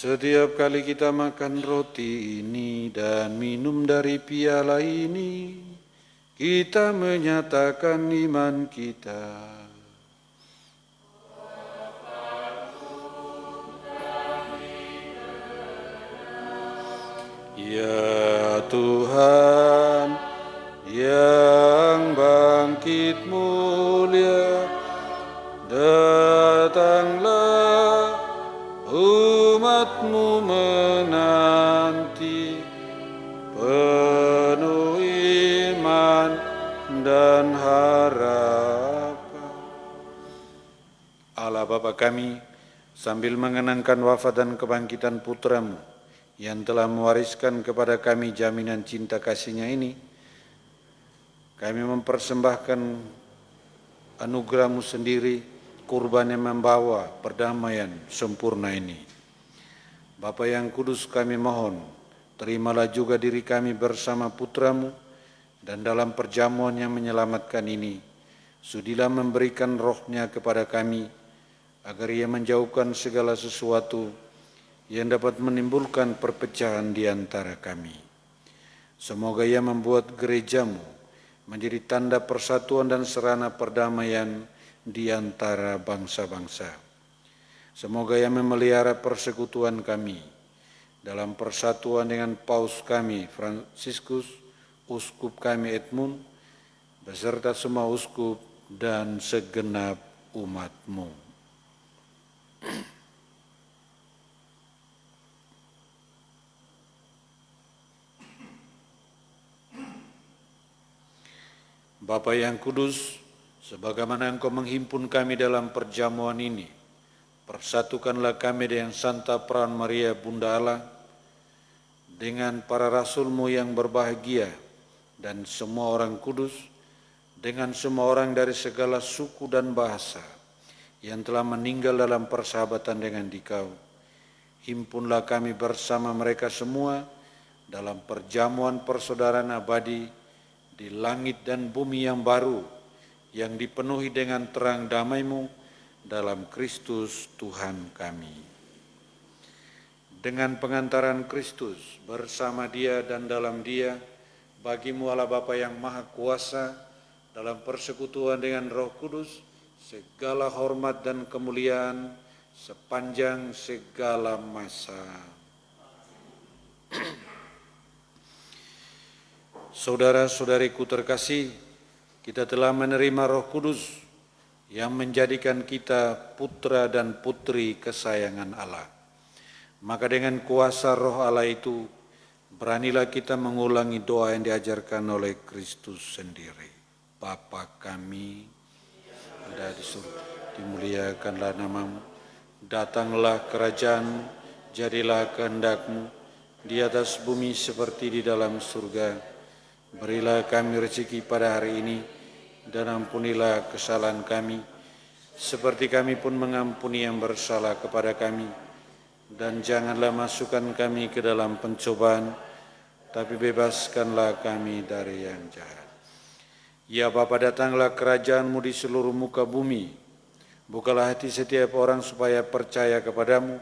Setiap kali kita makan roti ini dan minum dari piala ini, kita menyatakan iman kita. Ya Tuhan, yang bangkit mulia, datanglah, umat-Mu menanti, penuh iman dan harapan. Allah Bapa kami, sambil mengenangkan wafat dan kebangkitan Putra-Mu yang telah mewariskan kepada kami jaminan cinta kasih-Nya ini, kami mempersembahkan anugerah-Mu sendiri, kurban yang membawa perdamaian sempurna ini. Bapa yang kudus, kami mohon, terimalah juga diri kami bersama Putra-Mu, dan dalam perjamuan yang menyelamatkan ini, sudilah memberikan roh-Nya kepada kami, agar Ia menjauhkan segala sesuatu yang dapat menimbulkan perpecahan di antara kami. Semoga Ia membuat gereja-Mu menjadi tanda persatuan dan sarana perdamaian di antara bangsa-bangsa. Semoga Ia memelihara persekutuan kami dalam persatuan dengan Paus kami Fransiskus, Uskup kami Edmund, beserta semua uskup dan segenap umat-Mu. Bapa yang kudus, sebagaimana Engkau menghimpun kami dalam perjamuan ini, persatukanlah kami dengan Santa Peran Maria Bunda Allah, dengan para rasul-Mu yang berbahagia, dan semua orang kudus, dengan semua orang dari segala suku dan bahasa, yang telah meninggal dalam persahabatan dengan Dikau. Himpunlah kami bersama mereka semua dalam perjamuan persaudaraan abadi, di langit dan bumi yang baru, yang dipenuhi dengan terang damai-Mu dalam Kristus Tuhan kami. Dengan pengantaran Kristus, bersama Dia dan dalam Dia, bagi-Mu Allah Bapa yang Maha Kuasa, dalam persekutuan dengan Roh Kudus, segala hormat dan kemuliaan sepanjang segala masa. Saudara-saudariku terkasih, kita telah menerima Roh Kudus yang menjadikan kita putra dan putri kesayangan Allah. Maka dengan kuasa Roh Allah itu, beranilah kita mengulangi doa yang diajarkan oleh Kristus sendiri. Bapa kami, ada di surga, dimuliakanlah nama-Mu, datanglah kerajaan-Mu, jadilah kehendak-Mu, di atas bumi seperti di dalam surga. Berilah kami rezeki pada hari ini, dan ampunilah kesalahan kami, seperti kami pun mengampuni yang bersalah kepada kami. Dan janganlah masukkan kami ke dalam pencobaan, tapi bebaskanlah kami dari yang jahat. Ya Bapa, datanglah kerajaan-Mu di seluruh muka bumi. Bukalah hati setiap orang supaya percaya kepadamu,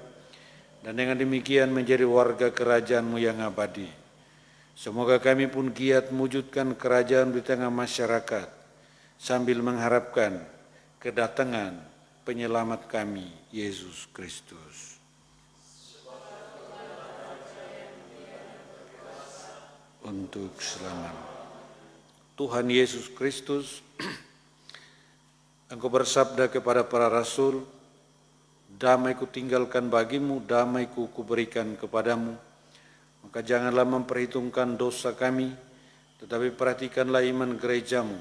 dan dengan demikian menjadi warga kerajaan-Mu yang abadi. Semoga kami pun giat mewujudkan kerajaan di tengah masyarakat, sambil mengharapkan kedatangan penyelamat kami, Yesus Kristus. Untuk selamanya. Tuhan Yesus Kristus, Engkau bersabda kepada para rasul, "Damai ku tinggalkan bagimu, damai ku kuberikan kepadamu. Maka janganlah memperhitungkan dosa kami, tetapi perhatikanlah iman gerejamu,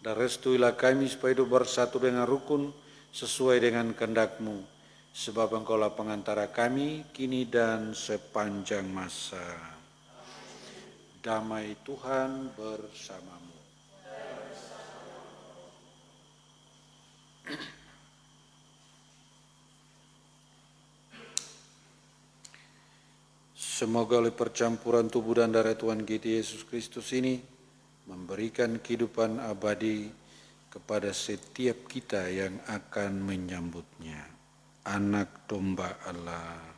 dan restuilah kami supaya hidup bersatu dengan rukun sesuai dengan kehendak-Mu, sebab Engkaulah pengantara kami kini dan sepanjang masa. Damai Tuhan bersamamu. Semoga oleh percampuran tubuh dan darah Tuhan kita Yesus Kristus ini memberikan kehidupan abadi kepada setiap kita yang akan menyambutnya. Anak domba Allah.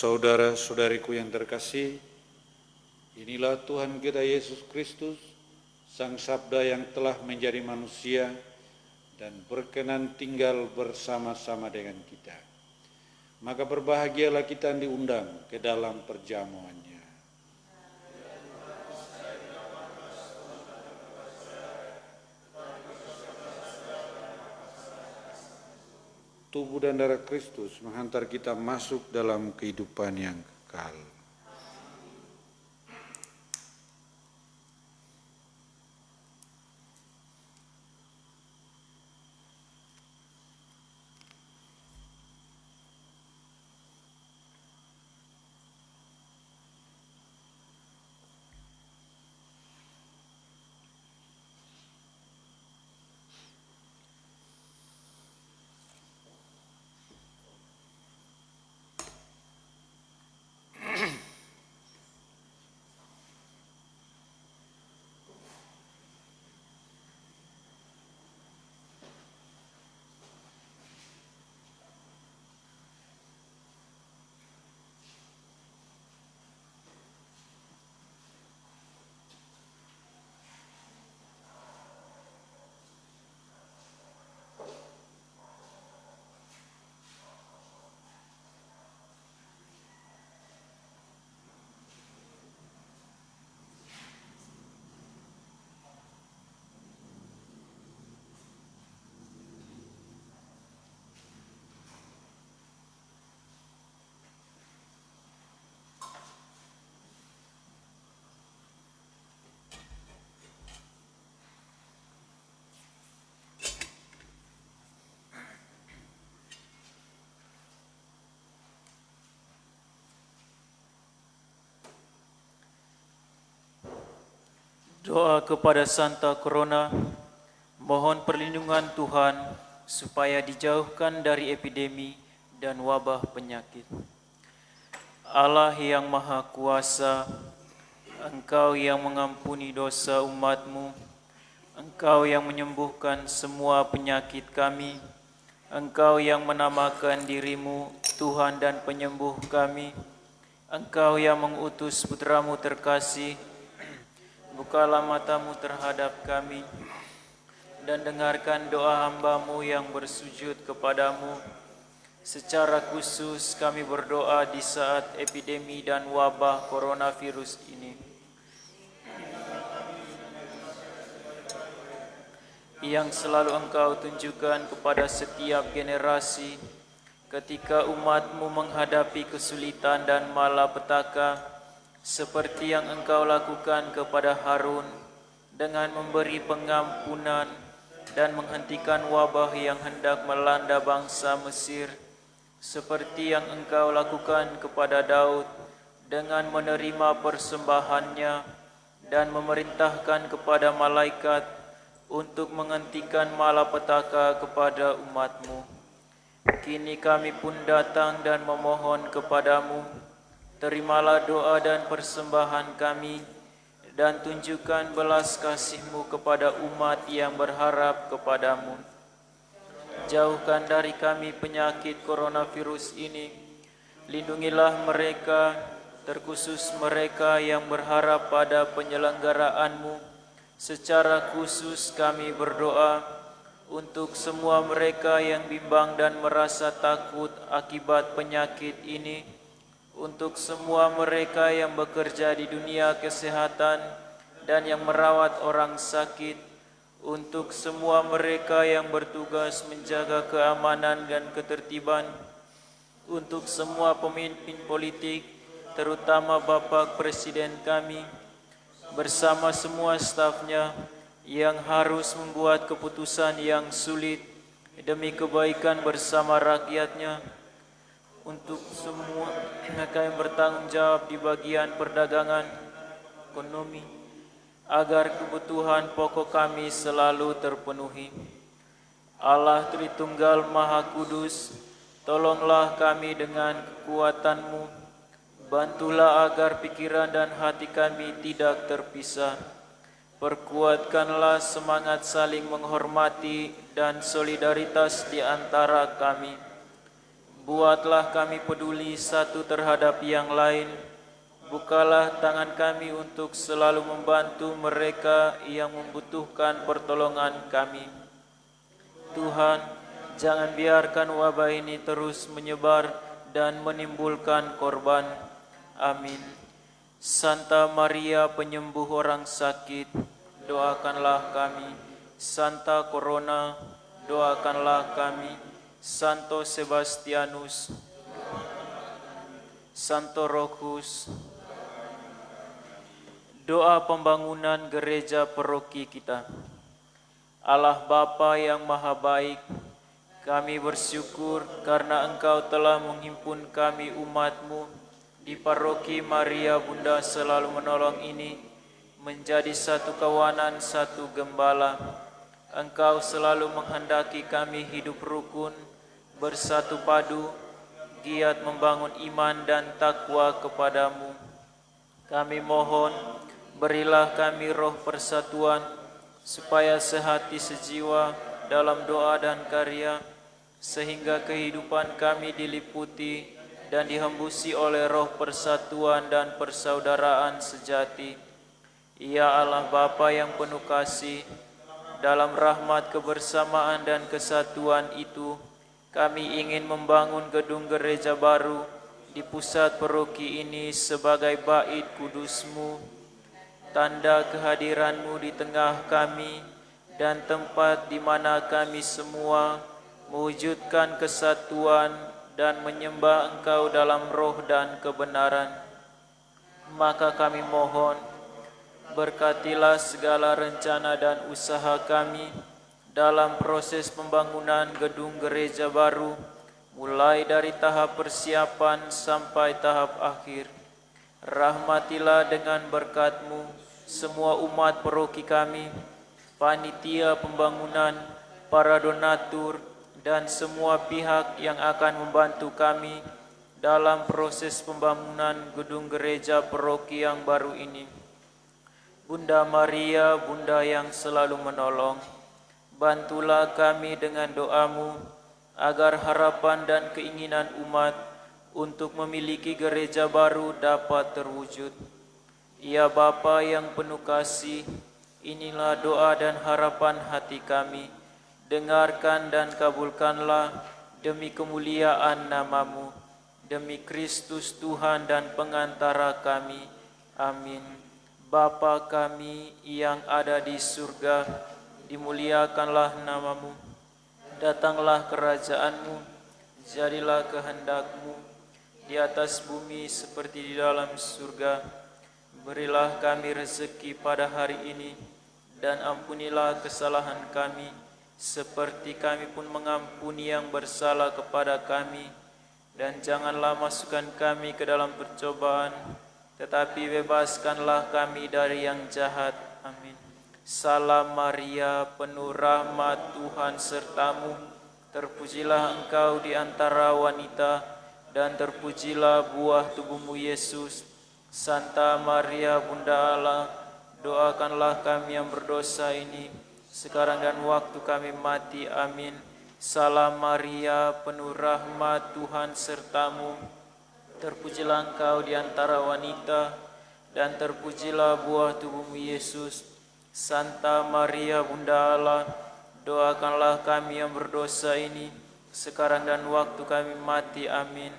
Saudara-saudariku yang terkasih, inilah Tuhan kita Yesus Kristus, Sang Sabda yang telah menjadi manusia dan berkenan tinggal bersama-sama dengan kita. Maka berbahagialah kita yang diundang ke dalam perjamuannya. Tubuh dan darah Kristus menghantar kita masuk dalam kehidupan yang kekal. Doa kepada Santa Corona, mohon perlindungan Tuhan supaya dijauhkan dari epidemi dan wabah penyakit. Allah yang Maha Kuasa, Engkau yang mengampuni dosa umat-Mu, Engkau yang menyembuhkan semua penyakit kami, Engkau yang menamakan diri-Mu Tuhan dan penyembuh kami, Engkau yang mengutus putra-Mu terkasih, bukalah mata-Mu terhadap kami, dan dengarkan doa hamba-Mu yang bersujud kepadamu. Secara khusus kami berdoa di saat epidemi dan wabah coronavirus ini. Yang selalu Engkau tunjukkan kepada setiap generasi ketika umat-Mu menghadapi kesulitan dan malapetaka, seperti yang Engkau lakukan kepada Harun dengan memberi pengampunan dan menghentikan wabah yang hendak melanda bangsa Mesir, seperti yang Engkau lakukan kepada Daud dengan menerima persembahannya dan memerintahkan kepada malaikat untuk menghentikan malapetaka kepada umat-Mu. Kini kami pun datang dan memohon kepadamu, terimalah doa dan persembahan kami, dan tunjukkan belas kasih-Mu kepada umat yang berharap kepadamu. Jauhkan dari kami penyakit coronavirus ini, Lindungilah mereka, terkhusus mereka yang berharap pada penyelenggaraanmu. Secara khusus kami berdoa untuk semua mereka yang bimbang dan merasa takut akibat penyakit ini, untuk semua mereka yang bekerja di dunia kesehatan dan yang merawat orang sakit, untuk semua mereka yang bertugas menjaga keamanan dan ketertiban, untuk semua pemimpin politik, terutama Bapak Presiden kami, bersama semua stafnya yang harus membuat keputusan yang sulit demi kebaikan bersama rakyatnya, untuk semua mereka yang bertanggung jawab di bagian perdagangan, ekonomi, agar kebutuhan pokok kami selalu terpenuhi. Allah Tritunggal Maha Kudus, tolonglah kami dengan kekuatan-Mu, bantulah agar pikiran dan hati kami tidak terpisah. Perkuatkanlah semangat saling menghormati dan solidaritas di antara kami. Buatlah kami peduli satu terhadap yang lain. Bukalah tangan kami untuk selalu membantu mereka yang membutuhkan pertolongan kami. Tuhan, jangan biarkan wabah ini terus menyebar dan menimbulkan korban. Amin. Santa Maria penyembuh orang sakit, doakanlah kami. Santa Corona, doakanlah kami. Santo Sebastianus, Santo Rochus. Doa pembangunan gereja paroki kita. Allah Bapa yang Maha Baik, kami bersyukur karena Engkau telah menghimpun kami umat-Mu di paroki Maria Bunda Selalu Menolong ini menjadi satu kawanan, satu gembala. Engkau selalu menghendaki kami hidup rukun, bersatu padu, giat membangun iman dan takwa kepadamu. Kami mohon, berilah kami roh persatuan, supaya sehati sejiwa dalam doa dan karya, sehingga kehidupan kami diliputi dan dihembusi oleh roh persatuan dan persaudaraan sejati. Ya Allah Bapa yang penuh kasih, dalam rahmat kebersamaan dan kesatuan itu, kami ingin membangun gedung gereja baru di pusat paroki ini sebagai bait kudus-Mu, tanda kehadiran-Mu di tengah kami, dan tempat di mana kami semua mewujudkan kesatuan dan menyembah Engkau dalam roh dan kebenaran. Maka kami mohon, berkatilah segala rencana dan usaha kami dalam proses pembangunan gedung gereja baru, mulai dari tahap persiapan sampai tahap akhir. Rahmatilah dengan berkat-Mu semua umat paroki kami, panitia pembangunan, para donatur, dan semua pihak yang akan membantu kami dalam proses pembangunan gedung gereja paroki yang baru ini. Bunda Maria, Bunda yang selalu menolong, bantulah kami dengan doa-Mu agar harapan dan keinginan umat untuk memiliki gereja baru dapat terwujud. Ya Bapa yang penuh kasih, inilah doa dan harapan hati kami. Dengarkan dan kabulkanlah demi kemuliaan nama-Mu, demi Kristus Tuhan dan pengantara kami. Amin. Bapa kami yang ada di surga, dimuliakanlah nama-Mu. Datanglah kerajaan-Mu, jadilah kehendak-Mu di atas bumi seperti di dalam surga. Berilah kami rezeki pada hari ini, dan ampunilah kesalahan kami, seperti kami pun mengampuni yang bersalah kepada kami. Dan janganlah masukkan kami ke dalam percobaan, tetapi bebaskanlah kami dari yang jahat. Amin. Salam Maria, penuh rahmat, Tuhan sertamu. Terpujilah engkau di antara wanita, dan terpujilah buah tubuhmu Yesus. Santa Maria, Bunda Allah, doakanlah kami yang berdosa ini, sekarang dan waktu kami mati. Amin. Salam Maria, penuh rahmat, Tuhan sertamu. Terpujilah engkau di antara wanita, dan terpujilah buah tubuhmu Yesus. Santa Maria Bunda Allah, doakanlah kami yang berdosa ini, sekarang dan waktu kami mati. Amin.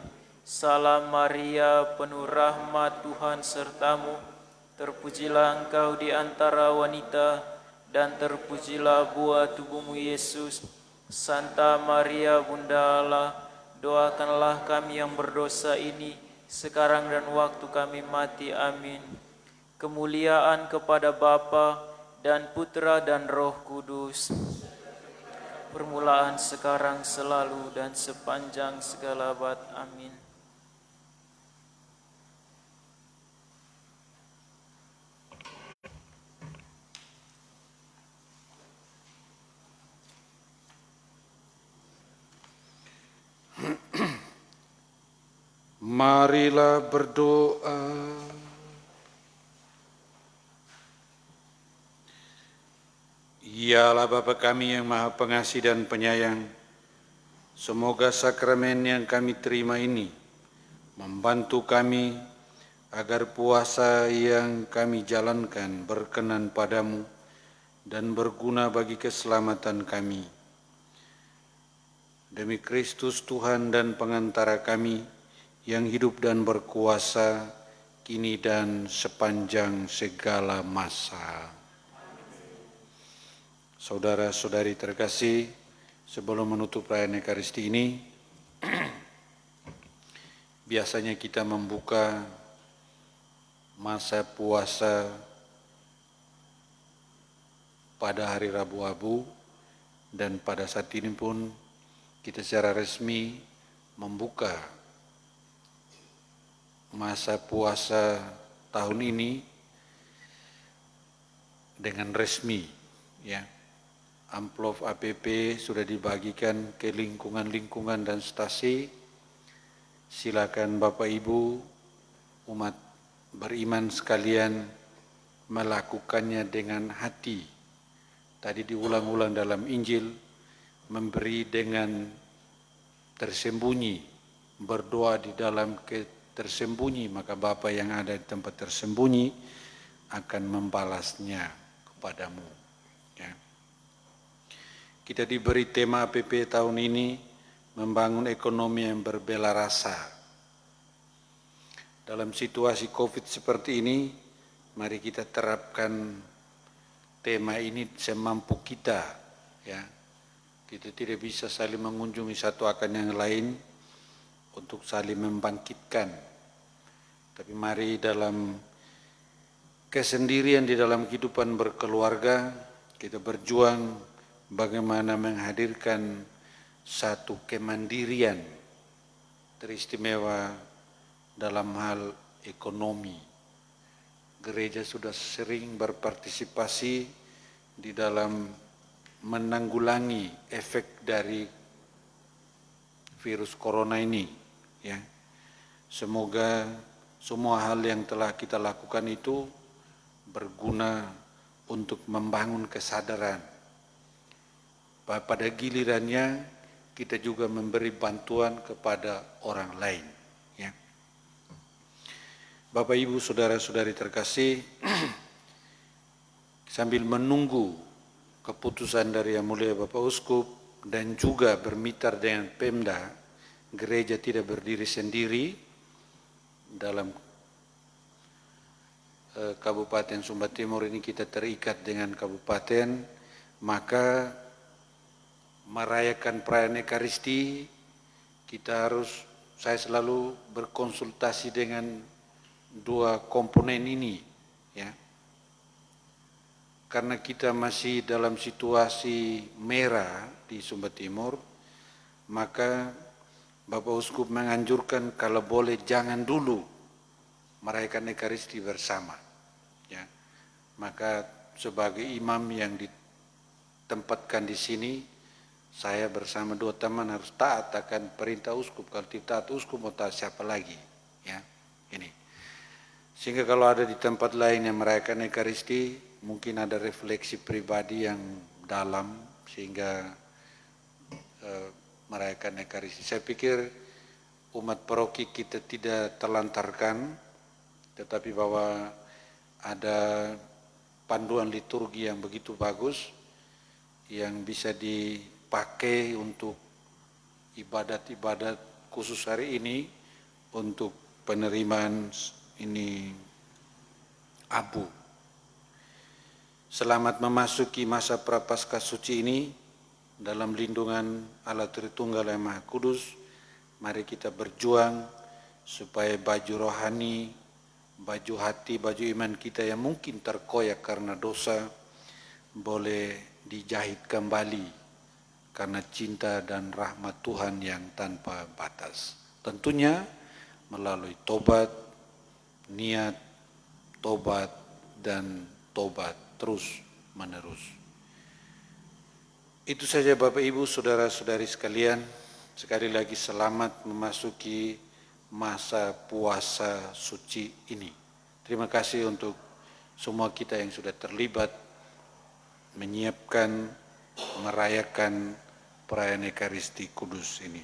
Salam Maria, penuh rahmat, Tuhan sertamu. Terpujilah engkau di antara wanita, dan terpujilah buah tubuhmu Yesus. Santa Maria Bunda Allah, doakanlah kami yang berdosa ini, sekarang dan waktu kami mati. Amin. Kemuliaan kepada Bapa dan Putra dan Roh Kudus, permulaan sekarang selalu dan sepanjang segala abad. Amin. Marilah berdoa. Ya Allah Bapa kami yang Maha Pengasih dan Penyayang, semoga sakramen yang kami terima ini membantu kami agar puasa yang kami jalankan berkenan padamu dan berguna bagi keselamatan kami. Demi Kristus Tuhan dan pengantara kami, yang hidup dan berkuasa kini dan sepanjang segala masa. Saudara-saudari terkasih, sebelum menutup perayaan Ekaristi ini, biasanya kita membuka masa puasa pada hari Rabu Abu, dan pada saat ini pun kita secara resmi membuka masa puasa tahun ini dengan resmi, ya. Amplop APP sudah dibagikan ke lingkungan-lingkungan dan stasi. Silakan Bapak Ibu umat beriman sekalian melakukannya dengan hati. Tadi diulang-ulang dalam Injil, memberi dengan tersembunyi, berdoa di dalam tersembunyi, maka Bapa yang ada di tempat tersembunyi akan membalasnya kepadamu. Ya. Kita diberi tema APP tahun ini, membangun ekonomi yang berbela rasa. Dalam situasi COVID seperti ini, mari kita terapkan tema ini semampu kita. Ya. Kita tidak bisa saling mengunjungi satu akan yang lain untuk saling membangkitkan. Tapi mari dalam kesendirian di dalam kehidupan berkeluarga, kita berjuang bagaimana menghadirkan satu kemandirian teristimewa dalam hal ekonomi. Gereja sudah sering berpartisipasi di dalam menanggulangi efek dari virus corona ini. Ya, semoga semua hal yang telah kita lakukan itu berguna untuk membangun kesadaran. Pada gilirannya kita juga memberi bantuan kepada orang lain. Ya. Bapak Ibu saudara-saudari terkasih, sambil menunggu keputusan dari Yang Mulia Bapak Uskup dan juga bermitra dengan Pemda, gereja tidak berdiri sendiri dalam Kabupaten Sumba Timur ini. Kita terikat dengan kabupaten, maka merayakan perayaan Ekaristi kita harus, saya selalu berkonsultasi dengan dua komponen ini, ya. Karena kita masih dalam situasi merah di Sumba Timur, maka Bapak Uskup menganjurkan kalau boleh jangan dulu merayakan Ekaristi bersama. Ya. Maka sebagai imam yang ditempatkan di sini, saya bersama dua teman harus taat akan perintah Uskup. Kalau tidak taat Uskup, mau taat siapa lagi? Ya, ini. Sehingga kalau ada di tempat lain yang merayakan Ekaristi, mungkin ada refleksi pribadi yang dalam sehingga merayakan Ekaristi. Saya pikir umat paroki kita tidak terlantarkan, tetapi bahwa ada panduan liturgi yang begitu bagus yang bisa dipakai untuk ibadat-ibadat khusus hari ini untuk penerimaan ini abu. Selamat memasuki masa Prapaskah suci ini dalam lindungan Allah Tritunggal yang Maha Kudus. Mari kita berjuang supaya baju rohani, baju hati, baju iman kita yang mungkin terkoyak karena dosa boleh dijahit kembali karena cinta dan rahmat Tuhan yang tanpa batas. Tentunya melalui tobat, niat, tobat, dan tobat terus menerus. Itu saja Bapak Ibu, saudara-saudari sekalian. Sekali lagi selamat memasuki masa puasa suci ini. Terima kasih untuk semua kita yang sudah terlibat menyiapkan, merayakan perayaan Ekaristi Kudus ini.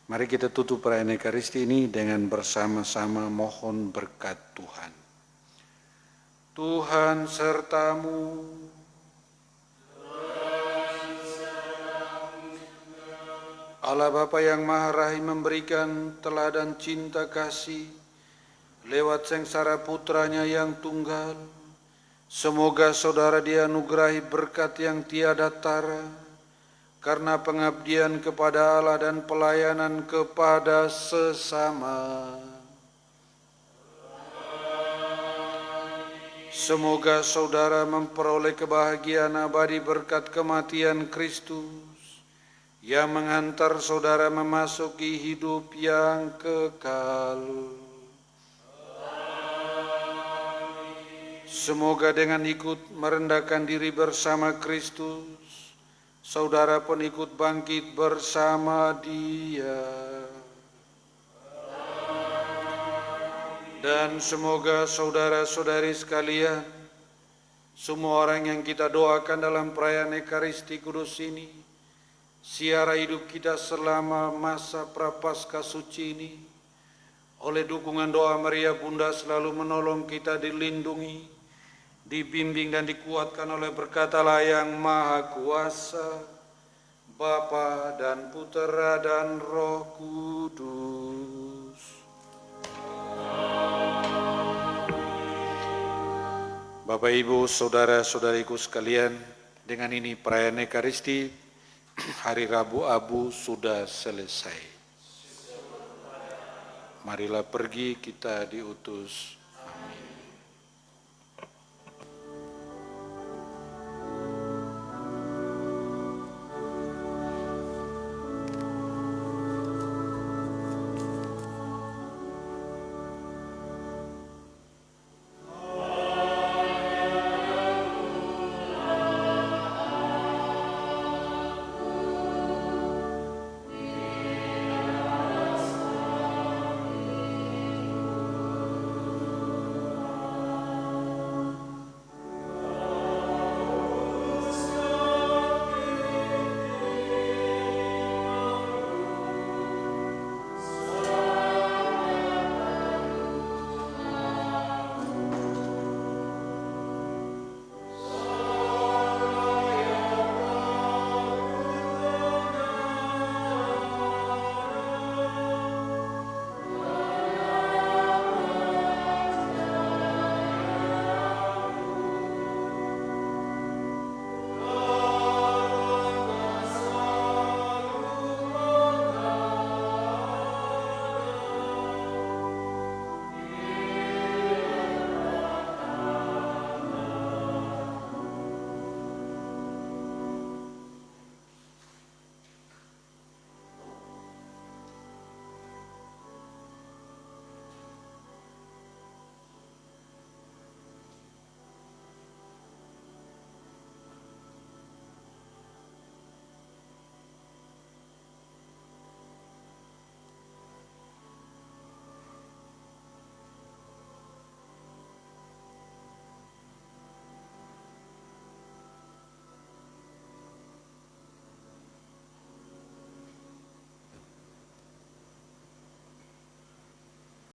Mari kita tutup perayaan Ekaristi ini dengan bersama-sama mohon berkat Tuhan. Tuhan sertamu. Allah Bapa yang Maha Rahim memberikan teladan cinta kasih lewat sengsara putranya yang tunggal. Semoga saudara dianugerahi berkat yang tiada tara karena pengabdian kepada Allah dan pelayanan kepada sesama. Semoga saudara memperoleh kebahagiaan abadi berkat kematian Kristus yang menghantar saudara memasuki hidup yang kekal. Semoga dengan ikut merendahkan diri bersama Kristus, saudara pun ikut bangkit bersama Dia. Dan semoga saudara-saudari sekalian, semua orang yang kita doakan dalam perayaan Ekaristi Kudus ini, siara hidup kita selama masa Prapaskah suci ini, oleh dukungan doa Maria Bunda selalu menolong kita, dilindungi, dibimbing dan dikuatkan oleh berkat Allah yang Maha Kuasa, Bapa dan Putera dan Roh Kudus. Bapak Ibu, saudara-saudariku sekalian, dengan ini perayaan Ekaristi hari Rabu Abu sudah selesai. Marilah pergi, kita diutus